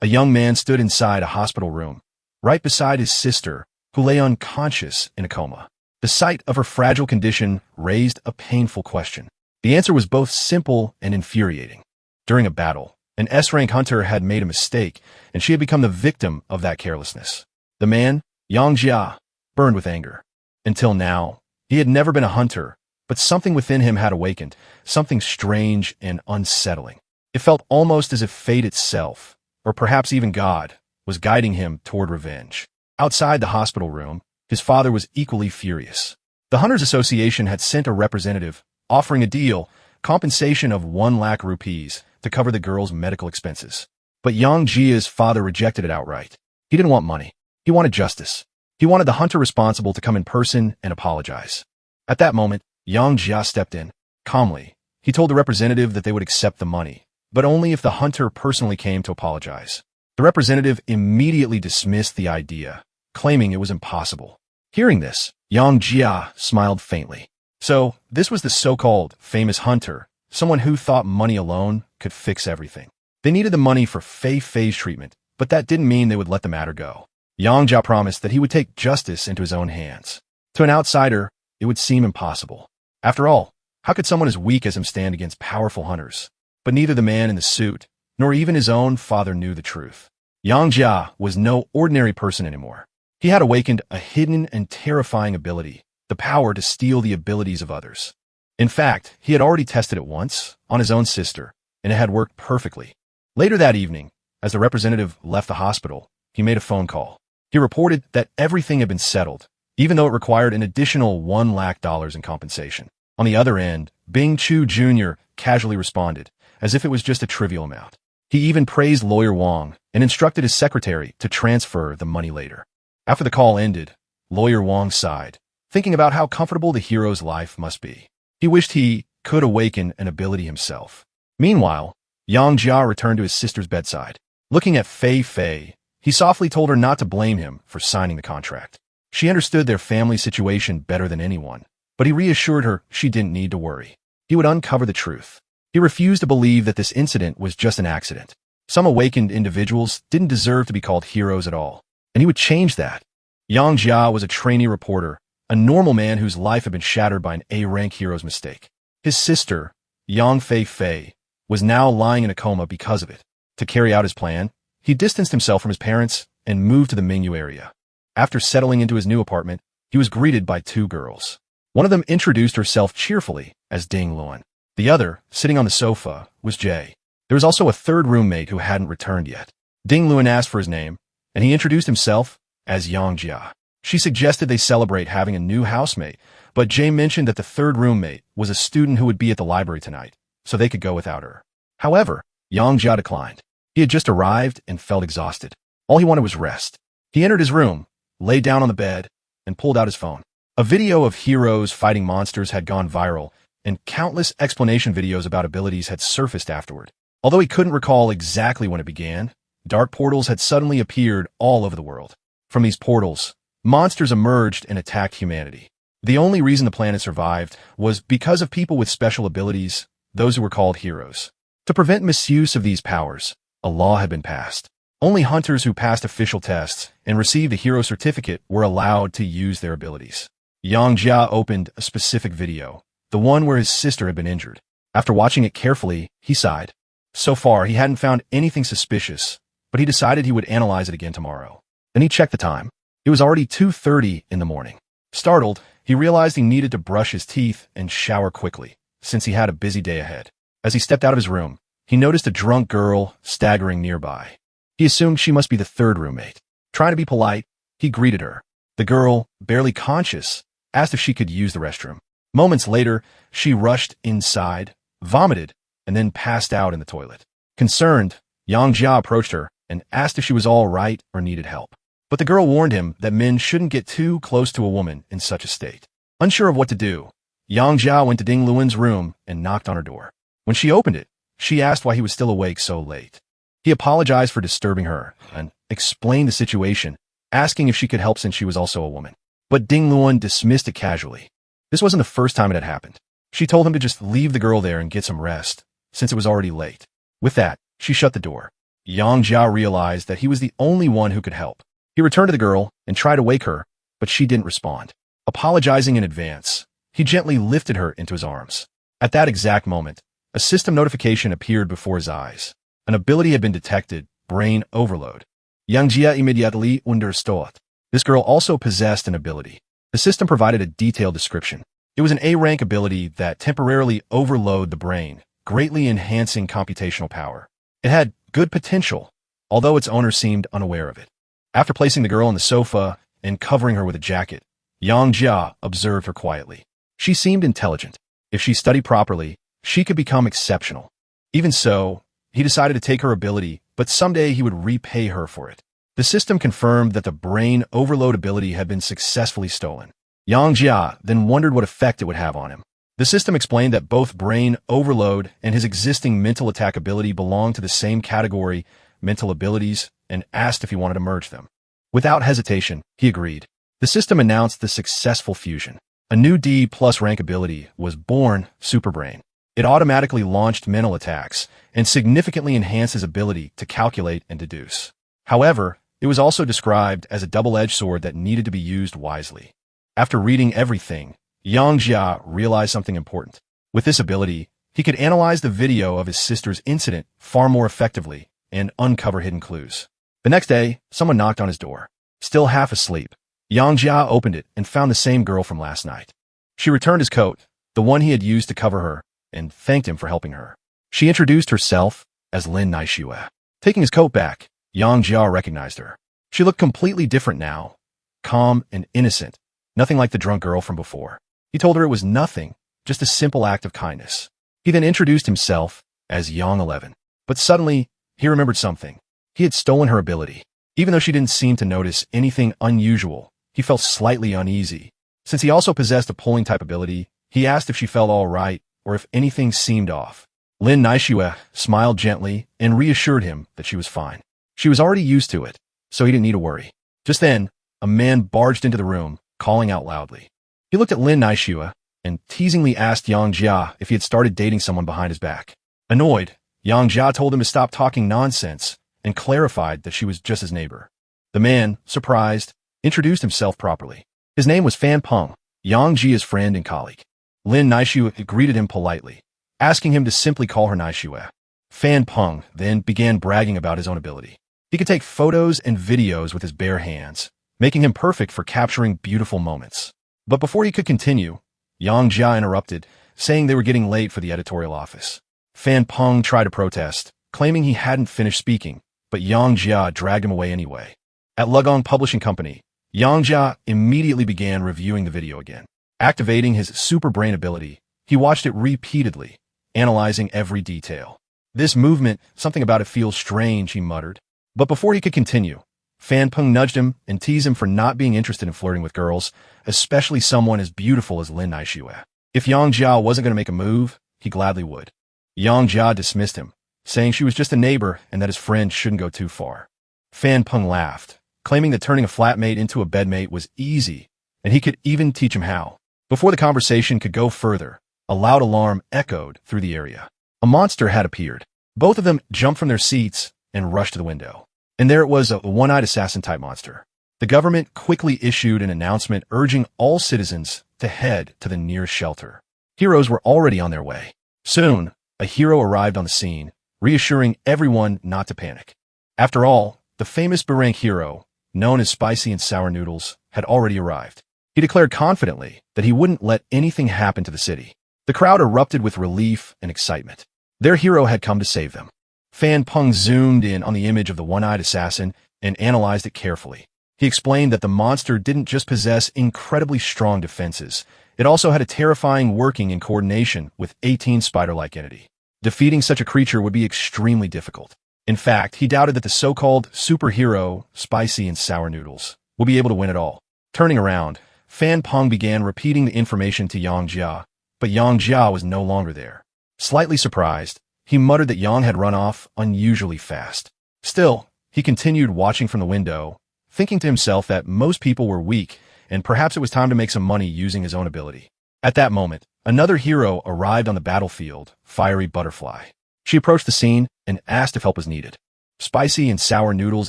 A young man stood inside a hospital room, right beside his sister, who lay unconscious in a coma. The sight of her fragile condition raised a painful question. The answer was both simple and infuriating. During a battle, an S-rank hunter had made a mistake, and she had become the victim of that carelessness. The man, Yang Jia, burned with anger. Until now, he had never been a hunter, but something within him had awakened, something strange and unsettling. It felt almost as if fate itself, or perhaps even God, was guiding him toward revenge. Outside the hospital room, his father was equally furious. The Hunters Association had sent a representative, offering a deal, compensation of 1 lakh rupees, to cover the girl's medical expenses. But Yang Jia's father rejected it outright. He didn't want money. He wanted justice. He wanted the hunter responsible to come in person and apologize. At that moment, Yang Jia stepped in. Calmly, he told the representative that they would accept the money, but only if the hunter personally came to apologize. The representative immediately dismissed the idea, claiming it was impossible. Hearing this, Yang Jia smiled faintly. So, this was the so-called famous hunter, someone who thought money alone could fix everything. They needed the money for Fei Fei's treatment, but that didn't mean they would let the matter go. Yang Jia promised that he would take justice into his own hands. To an outsider, it would seem impossible. After all, how could someone as weak as him stand against powerful hunters? But neither the man in the suit, nor even his own father knew the truth. Yang Jia was no ordinary person anymore. He had awakened a hidden and terrifying ability, the power to steal the abilities of others. In fact, he had already tested it once, on his own sister, and it had worked perfectly. Later that evening, as the representative left the hospital, he made a phone call. He reported that everything had been settled, even though it required an additional $1 lakh in compensation. On the other end, Bing Chu Jr. casually responded, as if it was just a trivial amount. He even praised Lawyer Wang and instructed his secretary to transfer the money later. After the call ended, Lawyer Wang sighed, thinking about how comfortable the hero's life must be. He wished he could awaken an ability himself. Meanwhile, Yang Jia returned to his sister's bedside. Looking at Fei Fei, he softly told her not to blame him for signing the contract. She understood their family situation better than anyone, but he reassured her she didn't need to worry. He would uncover the truth. He refused to believe that this incident was just an accident. Some awakened individuals didn't deserve to be called heroes at all, and he would change that. Yang Jia was a trainee reporter, a normal man whose life had been shattered by an A-rank hero's mistake. His sister, Yang Fei Fei, was now lying in a coma because of it. To carry out his plan, he distanced himself from his parents and moved to the Mingyu area. After settling into his new apartment, he was greeted by 2 girls. One of them introduced herself cheerfully as Ding Luan. The other, sitting on the sofa, was Jay. There was also a 3rd roommate who hadn't returned yet. Ding Luan asked for his name, and he introduced himself as Yang Jia. She suggested they celebrate having a new housemate, but Jay mentioned that the 3rd roommate was a student who would be at the library tonight, so they could go without her. However, Yang Jia declined. He had just arrived and felt exhausted. All he wanted was rest. He entered his room, lay down on the bed, and pulled out his phone. A video of heroes fighting monsters had gone viral, and countless explanation videos about abilities had surfaced afterward. Although he couldn't recall exactly when it began, dark portals had suddenly appeared all over the world. From these portals, monsters emerged and attacked humanity. The only reason the planet survived was because of people with special abilities, those who were called heroes. To prevent misuse of these powers, a law had been passed. Only hunters who passed official tests and received a hero certificate were allowed to use their abilities. Yang Jia opened a specific video, the one where his sister had been injured. After watching it carefully, he sighed. So far, he hadn't found anything suspicious, but he decided he would analyze it again tomorrow. Then he checked the time. It was already 2:30 in the morning. Startled, he realized he needed to brush his teeth and shower quickly, since he had a busy day ahead. As he stepped out of his room, he noticed a drunk girl staggering nearby. He assumed she must be the 3rd roommate. Trying to be polite, he greeted her. The girl, barely conscious, asked if she could use the restroom. Moments later, she rushed inside, vomited, and then passed out in the toilet. Concerned, Yang Jia approached her and asked if she was all right or needed help. But the girl warned him that men shouldn't get too close to a woman in such a state. Unsure of what to do, Yang Jia went to Ding Luan's room and knocked on her door. When she opened it, she asked why he was still awake so late. He apologized for disturbing her and explained the situation, asking if she could help since she was also a woman. But Ding Luan dismissed it casually. This wasn't the first time it had happened. She told him to just leave the girl there and get some rest, since it was already late. With that, she shut the door. Yang Jia realized that he was the only one who could help. He returned to the girl and tried to wake her, but she didn't respond. Apologizing in advance, he gently lifted her into his arms. At that exact moment, a system notification appeared before his eyes. An ability had been detected, brain overload. Yang Jia immediately understood. This girl also possessed an ability. The system provided a detailed description. It was an A-rank ability that temporarily overloaded the brain, greatly enhancing computational power. It had good potential, although its owner seemed unaware of it. After placing the girl on the sofa and covering her with a jacket, Yang Jia observed her quietly. She seemed intelligent. If she studied properly, she could become exceptional. Even so, he decided to take her ability, but someday he would repay her for it. The system confirmed that the brain overload ability had been successfully stolen. Yang Jia then wondered what effect it would have on him. The system explained that both brain overload and his existing mental attack ability belonged to the same category, mental abilities, and asked if he wanted to merge them. Without hesitation, he agreed. The system announced the successful fusion. A new D+ rank ability was born, Superbrain. It automatically launched mental attacks and significantly enhanced his ability to calculate and deduce. However, it was also described as a double-edged sword that needed to be used wisely. After reading everything, Yang Jia realized something important. With this ability, he could analyze the video of his sister's incident far more effectively and uncover hidden clues. The next day, someone knocked on his door. Still half asleep, Yang Jia opened it and found the same girl from last night. She returned his coat, the one he had used to cover her, and thanked him for helping her. She introduced herself as Lin Naishue. Taking his coat back, Yang Jia recognized her. She looked completely different now, calm and innocent, nothing like the drunk girl from before. He told her it was nothing, just a simple act of kindness. He then introduced himself as Yang 11. But suddenly, he remembered something. He had stolen her ability. Even though she didn't seem to notice anything unusual, he felt slightly uneasy. Since he also possessed a pulling type ability, he asked if she felt all right or if anything seemed off. Lin Naishue smiled gently and reassured him that she was fine. She was already used to it, so he didn't need to worry. Just then, a man barged into the room, calling out loudly. He looked at Lin Naishue and teasingly asked Yang Jia if he had started dating someone behind his back. Annoyed, Yang Jia told him to stop talking nonsense and clarified that she was just his neighbor. The man, surprised, introduced himself properly. His name was Fan Peng, Yang Jia's friend and colleague. Lin Naishue greeted him politely, asking him to simply call her Naishue. Fan Peng then began bragging about his own ability. He could take photos and videos with his bare hands, making him perfect for capturing beautiful moments. But before he could continue, Yang Jia interrupted, saying they were getting late for the editorial office. Fan Peng tried to protest, claiming he hadn't finished speaking, but Yang Jia dragged him away anyway. At Lugong Publishing Company, Yang Jia immediately began reviewing the video again. Activating his super brain ability, he watched it repeatedly, analyzing every detail. This movement, something about it feels strange, he muttered. But before he could continue, Fan Peng nudged him and teased him for not being interested in flirting with girls, especially someone as beautiful as Lin Naishue. If Yang Jia wasn't going to make a move, he gladly would. Yang Jia dismissed him, saying she was just a neighbor and that his friend shouldn't go too far. Fan Peng laughed, claiming that turning a flatmate into a bedmate was easy, and he could even teach him how. Before the conversation could go further, a loud alarm echoed through the area. A monster had appeared. Both of them jumped from their seats and rushed to the window. And there it was, a one-eyed assassin-type monster. The government quickly issued an announcement urging all citizens to head to the nearest shelter. Heroes were already on their way. Soon, a hero arrived on the scene, reassuring everyone not to panic. After all, the famous B-rank hero, known as Spicy and Sour Noodles, had already arrived. He declared confidently that he wouldn't let anything happen to the city. The crowd erupted with relief and excitement. Their hero had come to save them. Fan Peng zoomed in on the image of the one-eyed assassin and analyzed it carefully. He explained that the monster didn't just possess incredibly strong defenses, it also had a terrifying working in coordination with 18 spider-like entity. Defeating such a creature would be extremely difficult. In fact, he doubted that the so-called superhero, Spicy and Sour Noodles, would be able to win it all. Turning around, Fan Peng began repeating the information to Yang Jia, but Yang Jia was no longer there. Slightly surprised, he muttered that Yang had run off unusually fast. Still, he continued watching from the window, thinking to himself that most people were weak and perhaps it was time to make some money using his own ability. At that moment, another hero arrived on the battlefield, Fiery Butterfly. She approached the scene and asked if help was needed. Spicy and sour noodles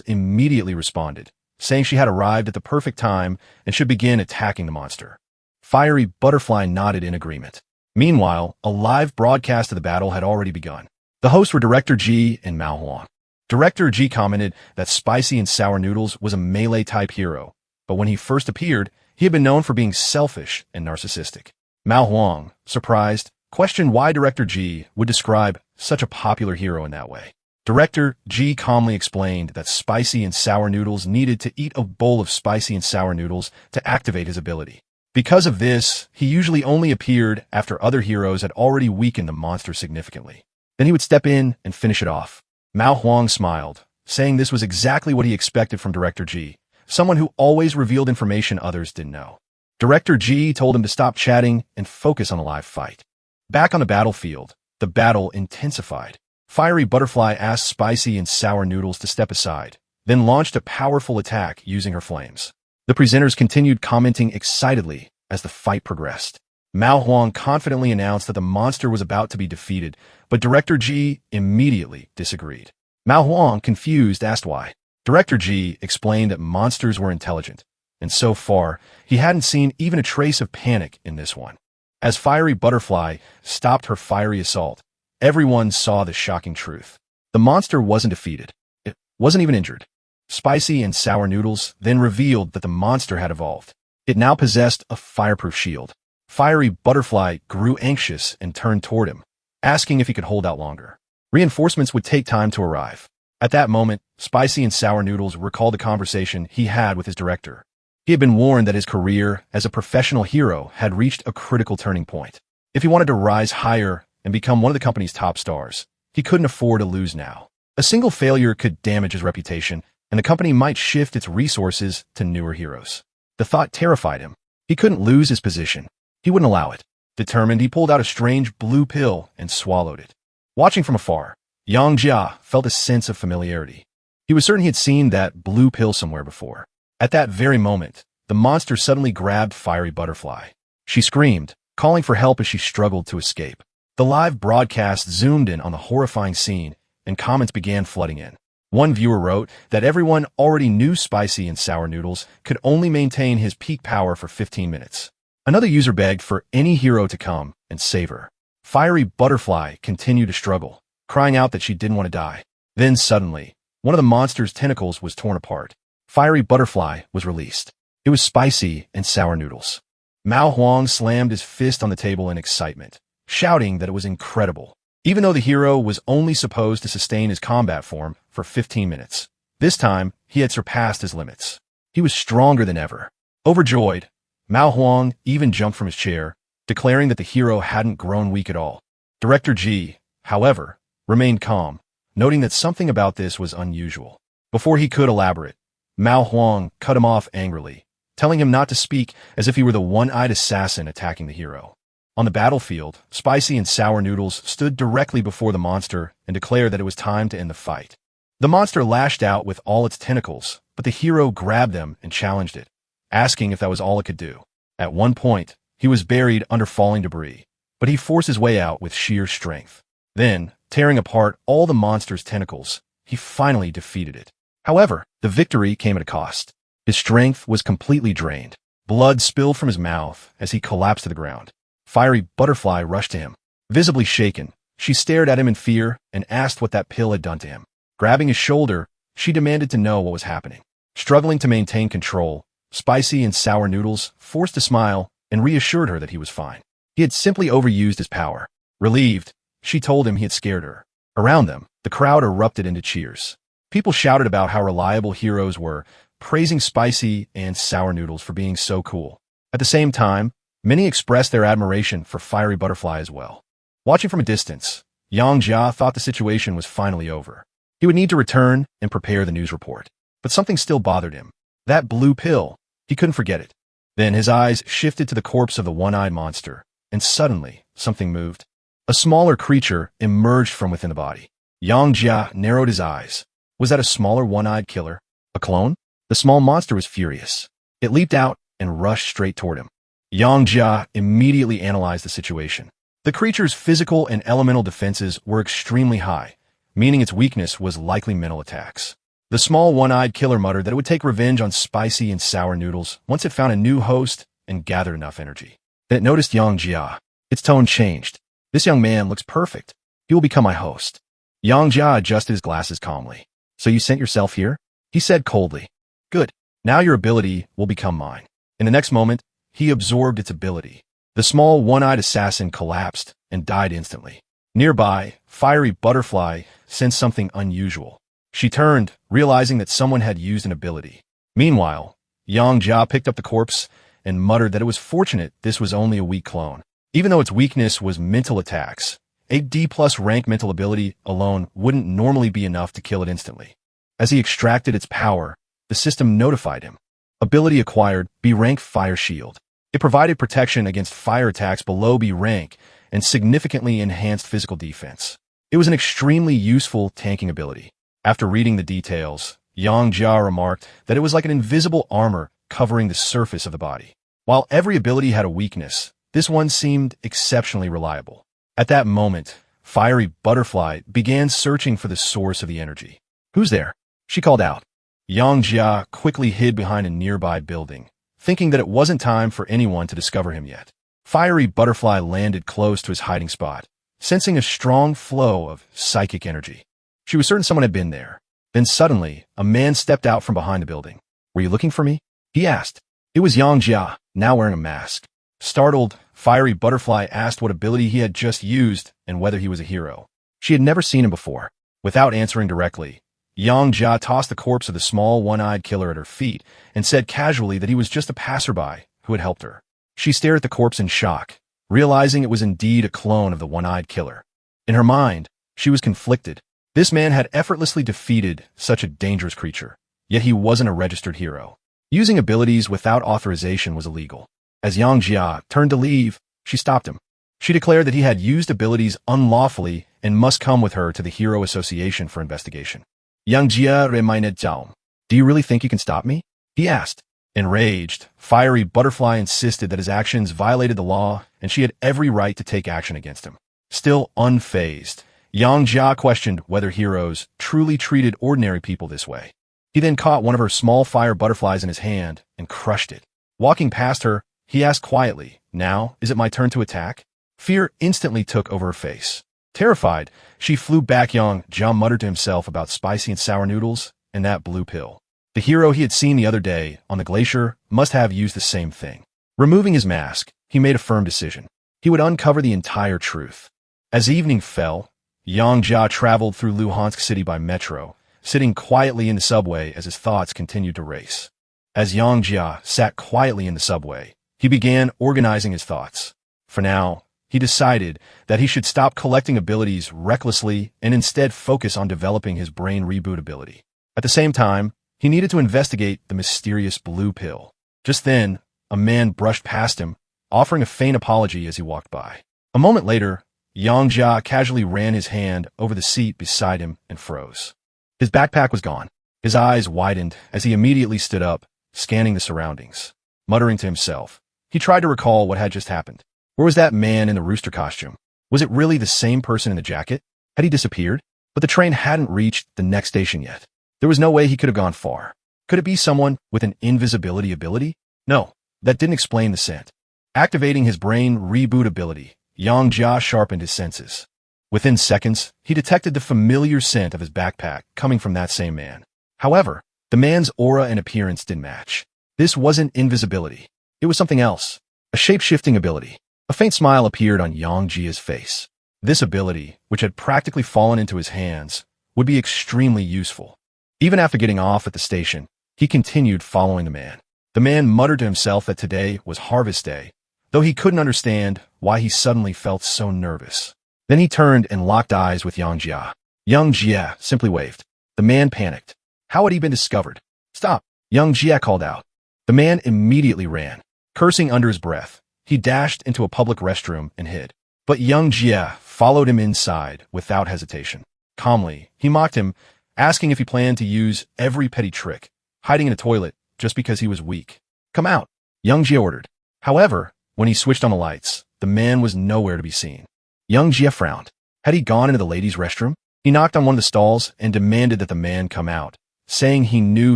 immediately responded, saying she had arrived at the perfect time and should begin attacking the monster. Fiery Butterfly nodded in agreement. Meanwhile, a live broadcast of the battle had already begun. The hosts were Director G and Manhwa. Director G commented that Spicy and Sour Noodles was a melee-type hero, but when he first appeared, he had been known for being selfish and narcissistic. Manhwa, surprised, questioned why Director G would describe such a popular hero in that way. Director G calmly explained that Spicy and Sour Noodles needed to eat a bowl of spicy and sour noodles to activate his ability. Because of this, he usually only appeared after other heroes had already weakened the monster significantly. Then he would step in and finish it off. Mao Huang smiled, saying this was exactly what he expected from Director G, someone who always revealed information others didn't know. Director G told him to stop chatting and focus on a live fight. Back on the battlefield, the battle intensified. Fiery Butterfly asked Spicy and Sour Noodles to step aside, then launched a powerful attack using her flames. The presenters continued commenting excitedly as the fight progressed. Mao Huang confidently announced that the monster was about to be defeated, but Director G immediately disagreed. Mao Huang, confused, asked why. Director G explained that monsters were intelligent, and so far, he hadn't seen even a trace of panic in this one. As Fiery Butterfly stopped her fiery assault, everyone saw the shocking truth. The monster wasn't defeated. It wasn't even injured. Spicy and Sour Noodles then revealed that the monster had evolved. It now possessed a fireproof shield. Fiery Butterfly grew anxious and turned toward him, asking if he could hold out longer. Reinforcements would take time to arrive. At that moment, Spicy and Sour Noodles recalled the conversation he had with his director. He had been warned that his career as a professional hero had reached a critical turning point. If he wanted to rise higher and become one of the company's top stars, he couldn't afford to lose now. A single failure could damage his reputation, and the company might shift its resources to newer heroes. The thought terrified him. He couldn't lose his position. He wouldn't allow it. Determined, he pulled out a strange blue pill and swallowed it. Watching from afar, Yang Jia felt a sense of familiarity. He was certain he had seen that blue pill somewhere before. At that very moment, the monster suddenly grabbed Fiery Butterfly. She screamed, calling for help as she struggled to escape. The live broadcast zoomed in on the horrifying scene, and comments began flooding in. One viewer wrote that everyone already knew Spicy and Sour Noodles could only maintain his peak power for 15 minutes. Another user begged for any hero to come and save her. Fiery Butterfly continued to struggle, crying out that she didn't want to die. Then suddenly, one of the monster's tentacles was torn apart. Fiery Butterfly was released. It was Spicy and Sour Noodles. Mao Huang slammed his fist on the table in excitement, shouting that it was incredible. Even though the hero was only supposed to sustain his combat form for 15 minutes, this time he had surpassed his limits. He was stronger than ever. Overjoyed, Mao Huang even jumped from his chair, declaring that the hero hadn't grown weak at all. Director G, however, remained calm, noting that something about this was unusual. Before he could elaborate, Mao Huang cut him off angrily, telling him not to speak as if he were the one-eyed assassin attacking the hero. On the battlefield, Spicy and Sour Noodles stood directly before the monster and declared that it was time to end the fight. The monster lashed out with all its tentacles, but the hero grabbed them and challenged it, asking if that was all it could do. At one point, he was buried under falling debris, but he forced his way out with sheer strength. Then, tearing apart all the monster's tentacles, he finally defeated it. However, the victory came at a cost. His strength was completely drained. Blood spilled from his mouth as he collapsed to the ground. Fiery Butterfly rushed to him. Visibly shaken, she stared at him in fear and asked what that pill had done to him. Grabbing his shoulder, she demanded to know what was happening. Struggling to maintain control, Spicy and Sour Noodles forced a smile and reassured her that he was fine. He had simply overused his power. Relieved, she told him he had scared her. Around them, the crowd erupted into cheers. People shouted about how reliable heroes were, praising Spicy and Sour Noodles for being so cool. At the same time, many expressed their admiration for Fiery Butterfly as well. Watching from a distance, Yang Jia thought the situation was finally over. He would need to return and prepare the news report. But something still bothered him. That blue pill. He couldn't forget it. Then his eyes shifted to the corpse of the one-eyed monster, and suddenly, something moved. A smaller creature emerged from within the body. Yang Jia narrowed his eyes. Was that a smaller one-eyed killer? A clone? The small monster was furious. It leaped out and rushed straight toward him. Yang Jia immediately analyzed the situation. The creature's physical and elemental defenses were extremely high, meaning its weakness was likely mental attacks. The small one-eyed killer muttered that it would take revenge on spicy and sour noodles once it found a new host and gathered enough energy. Then it noticed Yang Jia. Its tone changed. This young man looks perfect. He will become my host. Yang Jia adjusted his glasses calmly. So you sent yourself here? He said coldly. Good. Now your ability will become mine. In the next moment, he absorbed its ability. The small one-eyed assassin collapsed and died instantly. Nearby, Fiery Butterfly sensed something unusual. She turned, realizing that someone had used an ability. Meanwhile, Yang Jia picked up the corpse and muttered that it was fortunate this was only a weak clone. Even though its weakness was mental attacks, a D+ rank mental ability alone wouldn't normally be enough to kill it instantly. As he extracted its power, the system notified him. Ability acquired, B rank Fire Shield. It provided protection against fire attacks below B rank and significantly enhanced physical defense. It was an extremely useful tanking ability. After reading the details, Yang Jia remarked that it was like an invisible armor covering the surface of the body. While every ability had a weakness, this one seemed exceptionally reliable. At that moment, Fiery Butterfly began searching for the source of the energy. Who's there? She called out. Yang Jia quickly hid behind a nearby building, thinking that it wasn't time for anyone to discover him yet. Fiery Butterfly landed close to his hiding spot, sensing a strong flow of psychic energy. She was certain someone had been there. Then suddenly, a man stepped out from behind the building. Were you looking for me? He asked. It was Yang Jia, now wearing a mask. Startled, Fiery Butterfly asked what ability he had just used and whether he was a hero. She had never seen him before. Without answering directly, Yang Jia tossed the corpse of the small one-eyed killer at her feet and said casually that he was just a passerby who had helped her. She stared at the corpse in shock, realizing it was indeed a clone of the one-eyed killer. In her mind, she was conflicted. This man had effortlessly defeated such a dangerous creature, yet he wasn't a registered hero. Using abilities without authorization was illegal. As Yang Jia turned to leave, she stopped him. She declared that he had used abilities unlawfully and must come with her to the Hero Association for investigation. Yang Jia reminded Zhao. Do you really think you can stop me? He asked. Enraged, Fiery Butterfly insisted that his actions violated the law and she had every right to take action against him. Still unfazed, Yang Jia questioned whether heroes truly treated ordinary people this way. He then caught one of her small fire butterflies in his hand and crushed it. Walking past her, he asked quietly, Now, is it my turn to attack? Fear instantly took over her face. Terrified, she flew back. Yang Jia muttered to himself about spicy and sour noodles and that blue pill. The hero he had seen the other day on the glacier must have used the same thing. Removing his mask, he made a firm decision. He would uncover the entire truth. As evening fell, Yang Jia traveled through Luhansk City by metro, sitting quietly in the subway as his thoughts continued to race. As Yang Jia sat quietly in the subway, he began organizing his thoughts. For now, he decided that he should stop collecting abilities recklessly and instead focus on developing his brain reboot ability. At the same time, he needed to investigate the mysterious blue pill. Just then, a man brushed past him, offering a faint apology as he walked by. A moment later, Yang Jia casually ran his hand over the seat beside him and froze. His backpack was gone. His eyes widened as he immediately stood up, scanning the surroundings. Muttering to himself, he tried to recall what had just happened. Where was that man in the rooster costume? Was it really the same person in the jacket? Had he disappeared? But the train hadn't reached the next station yet. There was no way he could have gone far. Could it be someone with an invisibility ability? No, that didn't explain the scent. Activating his brain reboot ability, Yang Jia sharpened his senses. Within seconds, he detected the familiar scent of his backpack coming from that same man. However, the man's aura and appearance didn't match. This wasn't invisibility. It was something else. A shape-shifting ability. A faint smile appeared on Yang Jia's face. This ability, which had practically fallen into his hands, would be extremely useful. Even after getting off at the station, he continued following the man. The man muttered to himself that today was harvest day, though he couldn't understand why he suddenly felt so nervous. Then he turned and locked eyes with Yang Jia. Yang Jia simply waved. The man panicked. How had he been discovered? Stop! Yang Jia called out. The man immediately ran. Cursing under his breath, he dashed into a public restroom and hid. But Yang Jia followed him inside without hesitation. Calmly, he mocked him, asking if he planned to use every petty trick, hiding in a toilet just because he was weak. Come out, Yang Jia ordered. However, when he switched on the lights, the man was nowhere to be seen. Yang Jia frowned. Had he gone into the ladies' restroom? He knocked on one of the stalls and demanded that the man come out, saying he knew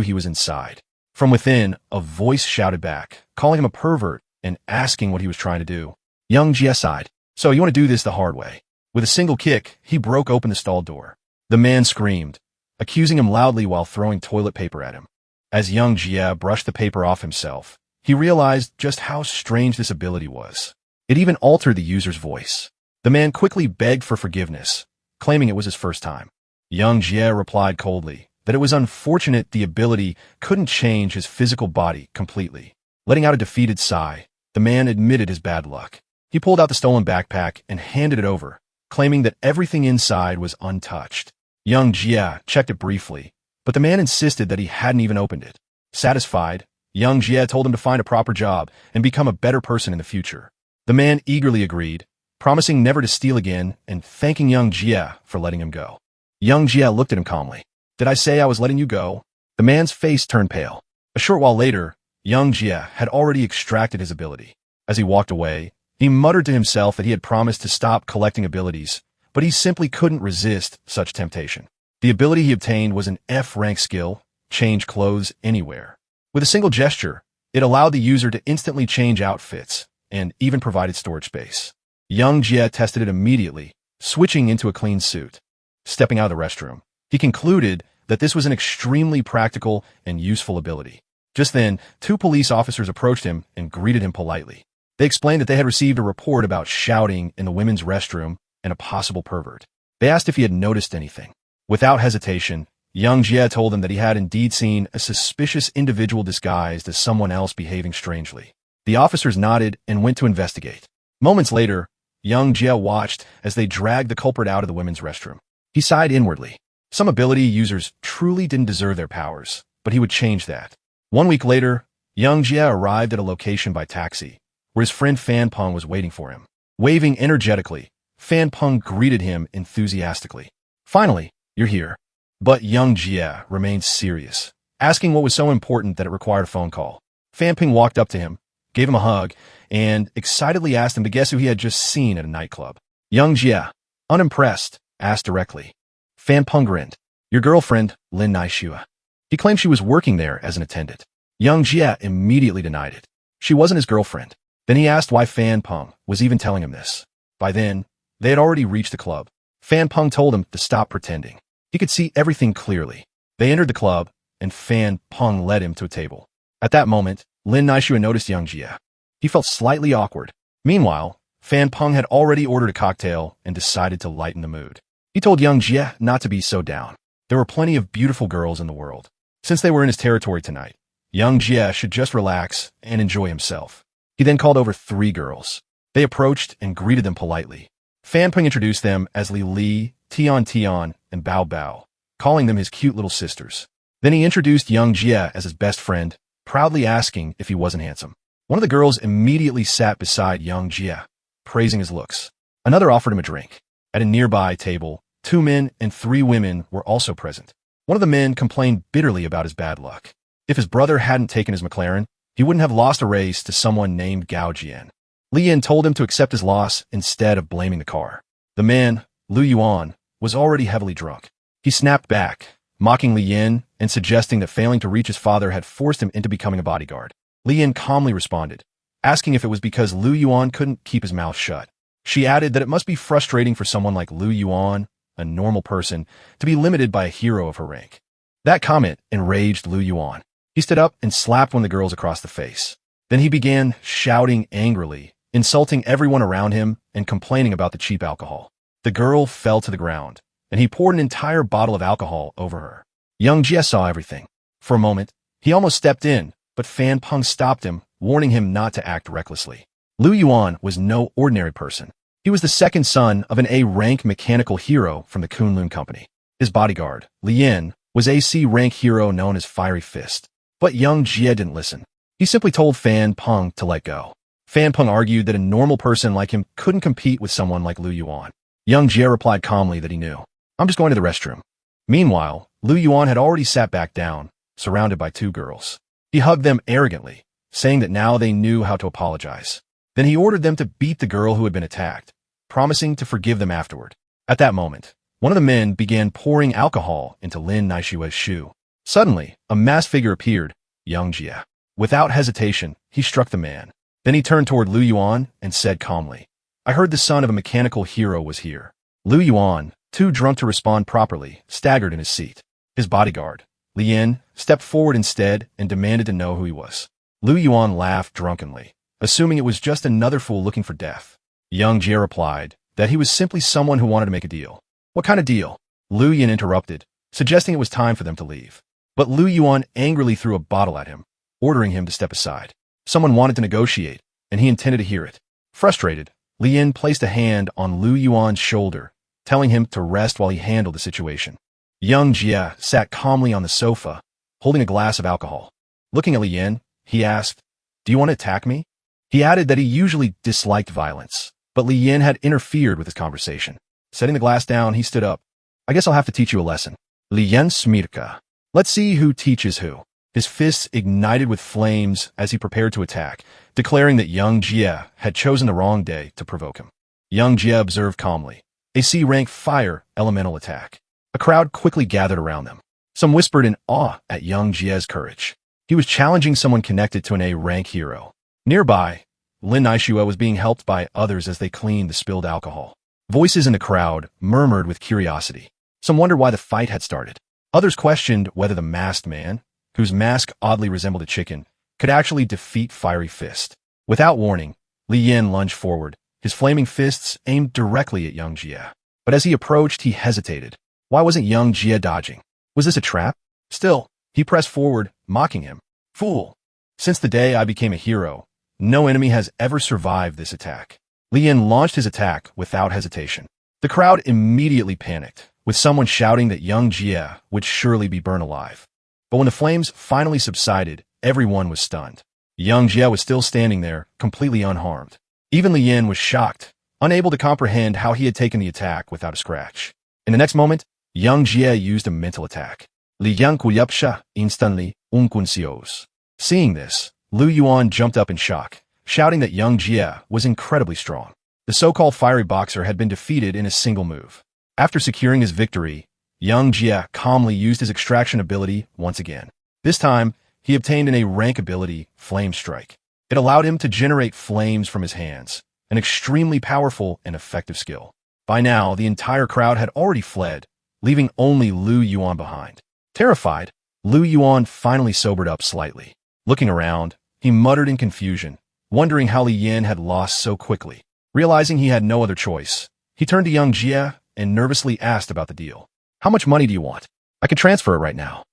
he was inside. From within, a voice shouted back, calling him a pervert and asking what he was trying to do. Young Jie sighed. So you want to do this the hard way. With a single kick, he broke open the stall door. The man screamed, accusing him loudly while throwing toilet paper at him. As young Jie brushed the paper off himself, he realized just how strange this ability was. It even altered the user's voice. The man quickly begged for forgiveness, claiming it was his first time. Young Jie replied coldly that it was unfortunate the ability couldn't change his physical body completely. Letting out a defeated sigh, the man admitted his bad luck. He pulled out the stolen backpack and handed it over, claiming that everything inside was untouched. Young Jie checked it briefly, but the man insisted that he hadn't even opened it. Satisfied, young Jie told him to find a proper job and become a better person in the future. The man eagerly agreed, promising never to steal again and thanking young Jie for letting him go. Young Jie looked at him calmly. Did I say I was letting you go? The man's face turned pale. A short while later, young Jie had already extracted his ability. As he walked away, he muttered to himself that he had promised to stop collecting abilities, but he simply couldn't resist such temptation. The ability he obtained was an F-rank skill, change clothes anywhere. With a single gesture, it allowed the user to instantly change outfits and even provided storage space. Young Jie tested it immediately, switching into a clean suit. Stepping out of the restroom, he concluded that this was an extremely practical and useful ability. Just then, 2 police officers approached him and greeted him politely. They explained that they had received a report about shouting in the women's restroom and a possible pervert. They asked if he had noticed anything. Without hesitation, young Jie told them that he had indeed seen a suspicious individual disguised as someone else behaving strangely. The officers nodded and went to investigate. Moments later, young Jie watched as they dragged the culprit out of the women's restroom. He sighed inwardly. Some ability users truly didn't deserve their powers, but he would change that. 1 week later, young Jie arrived at a location by taxi, where his friend Fan Peng was waiting for him. Waving energetically, Fan Peng greeted him enthusiastically. Finally, you're here. But young Jie remained serious, asking what was so important that it required a phone call. Fan Peng walked up to him, gave him a hug, and excitedly asked him to guess who he had just seen at a nightclub. Young Jie, unimpressed, asked directly. Fan Peng grinned. Your girlfriend, Lin Naishua. He claimed she was working there as an attendant. Young Jie immediately denied it. She wasn't his girlfriend. Then he asked why Fan Peng was even telling him this. By then, they had already reached the club. Fan Peng told him to stop pretending. He could see everything clearly. They entered the club, and Fan Peng led him to a table. At that moment, Lin Naishua noticed young Jie. He felt slightly awkward. Meanwhile, Fan Peng had already ordered a cocktail and decided to lighten the mood. He told young Jie not to be so down. There were plenty of beautiful girls in the world. Since they were in his territory tonight, young Jie should just relax and enjoy himself. He then called over 3 girls. They approached and greeted them politely. Fan Peng introduced them as Li Li, Tian Tian, and Bao Bao, calling them his cute little sisters. Then he introduced young Jie as his best friend, proudly asking if he wasn't handsome. One of the girls immediately sat beside young Jie, praising his looks. Another offered him a drink. At a nearby table, 2 men and 3 women were also present. One of the men complained bitterly about his bad luck. If his brother hadn't taken his McLaren, he wouldn't have lost a race to someone named Gao Jian. Li Yin told him to accept his loss instead of blaming the car. The man, Lu Yuan, was already heavily drunk. He snapped back, mocking Li Yin and suggesting that failing to reach his father had forced him into becoming a bodyguard. Li Yin calmly responded, asking if it was because Lu Yuan couldn't keep his mouth shut. She added that it must be frustrating for someone like Lu Yuan, a normal person, to be limited by a hero of her rank. That comment enraged Lu Yuan. He stood up and slapped one of the girls across the face. Then he began shouting angrily, insulting everyone around him and complaining about the cheap alcohol. The girl fell to the ground, and he poured an entire bottle of alcohol over her. Young Jie saw everything. For a moment, he almost stepped in, but Fan Peng stopped him, warning him not to act recklessly. Lu Yuan was no ordinary person. He was the second son of an A-rank mechanical hero from the Kunlun Company. His bodyguard, Li Yin, was a C-rank hero known as Fiery Fist. But young Jie didn't listen. He simply told Fan Peng to let go. Fan Peng argued that a normal person like him couldn't compete with someone like Lu Yuan. Young Jie replied calmly that he knew. I'm just going to the restroom. Meanwhile, Lu Yuan had already sat back down, surrounded by 2 girls. He hugged them arrogantly, saying that now they knew how to apologize. Then he ordered them to beat the girl who had been attacked, promising to forgive them afterward. At that moment, one of the men began pouring alcohol into Lin Naishua's shoe. Suddenly, a masked figure appeared, young Jia. Without hesitation, he struck the man. Then he turned toward Lu Yuan and said calmly, "I heard the son of a mechanical hero was here." Lu Yuan, too drunk to respond properly, staggered in his seat. His bodyguard, Lien, stepped forward instead and demanded to know who he was. Lu Yuan laughed drunkenly, assuming it was just another fool looking for death. Young Jia replied that he was simply someone who wanted to make a deal. "What kind of deal?" Lu Yin interrupted, suggesting it was time for them to leave. But Lu Yuan angrily threw a bottle at him, ordering him to step aside. Someone wanted to negotiate, and he intended to hear it. Frustrated, Lien placed a hand on Lu Yuan's shoulder, telling him to rest while he handled the situation. Young Jia sat calmly on the sofa, holding a glass of alcohol. Looking at Lien, he asked, "Do you want to attack me?" He added that he usually disliked violence, but Lien had interfered with his conversation. Setting the glass down, he stood up. "I guess I'll have to teach you a lesson. Lien Smirka. Let's see who teaches who." His fists ignited with flames as he prepared to attack, declaring that young Jia had chosen the wrong day to provoke him. Young Jia observed calmly. A C-rank fire elemental attack. A crowd quickly gathered around them. Some whispered in awe at young Jia's courage. He was challenging someone connected to an A-rank hero. Nearby, Lin Naishua was being helped by others as they cleaned the spilled alcohol. Voices in the crowd murmured with curiosity. Some wondered why the fight had started. Others questioned whether the masked man, whose mask oddly resembled a chicken, could actually defeat Fiery Fist. Without warning, Li Yin lunged forward, his flaming fists aimed directly at young Jia. But as he approached, he hesitated. Why wasn't young Jia dodging? Was this a trap? Still, he pressed forward, mocking him. "Fool! Since the day I became a hero, no enemy has ever survived this attack." Li Yin launched his attack without hesitation. The crowd immediately panicked, with someone shouting that young Jia would surely be burned alive. But when the flames finally subsided, everyone was stunned. Young Jia was still standing there, completely unharmed. Even Li Yin was shocked, unable to comprehend how he had taken the attack without a scratch. In the next moment, young Jia used a mental attack. Li Yang Kuyapsha instantly unkunsios. Seeing this, Lu Yuan jumped up in shock, shouting that young Jia was incredibly strong. The so-called fiery boxer had been defeated in a single move. After securing his victory, young Jia calmly used his extraction ability once again. This time, he obtained an A-rank ability, Flame Strike. It allowed him to generate flames from his hands, an extremely powerful and effective skill. By now, the entire crowd had already fled, leaving only Lu Yuan behind. Terrified, Lu Yuan finally sobered up slightly. Looking around, he muttered in confusion, wondering how Li Yin had lost so quickly. Realizing he had no other choice, he turned to young Jia and nervously asked about the deal. "How much money do you want? I can transfer it right now."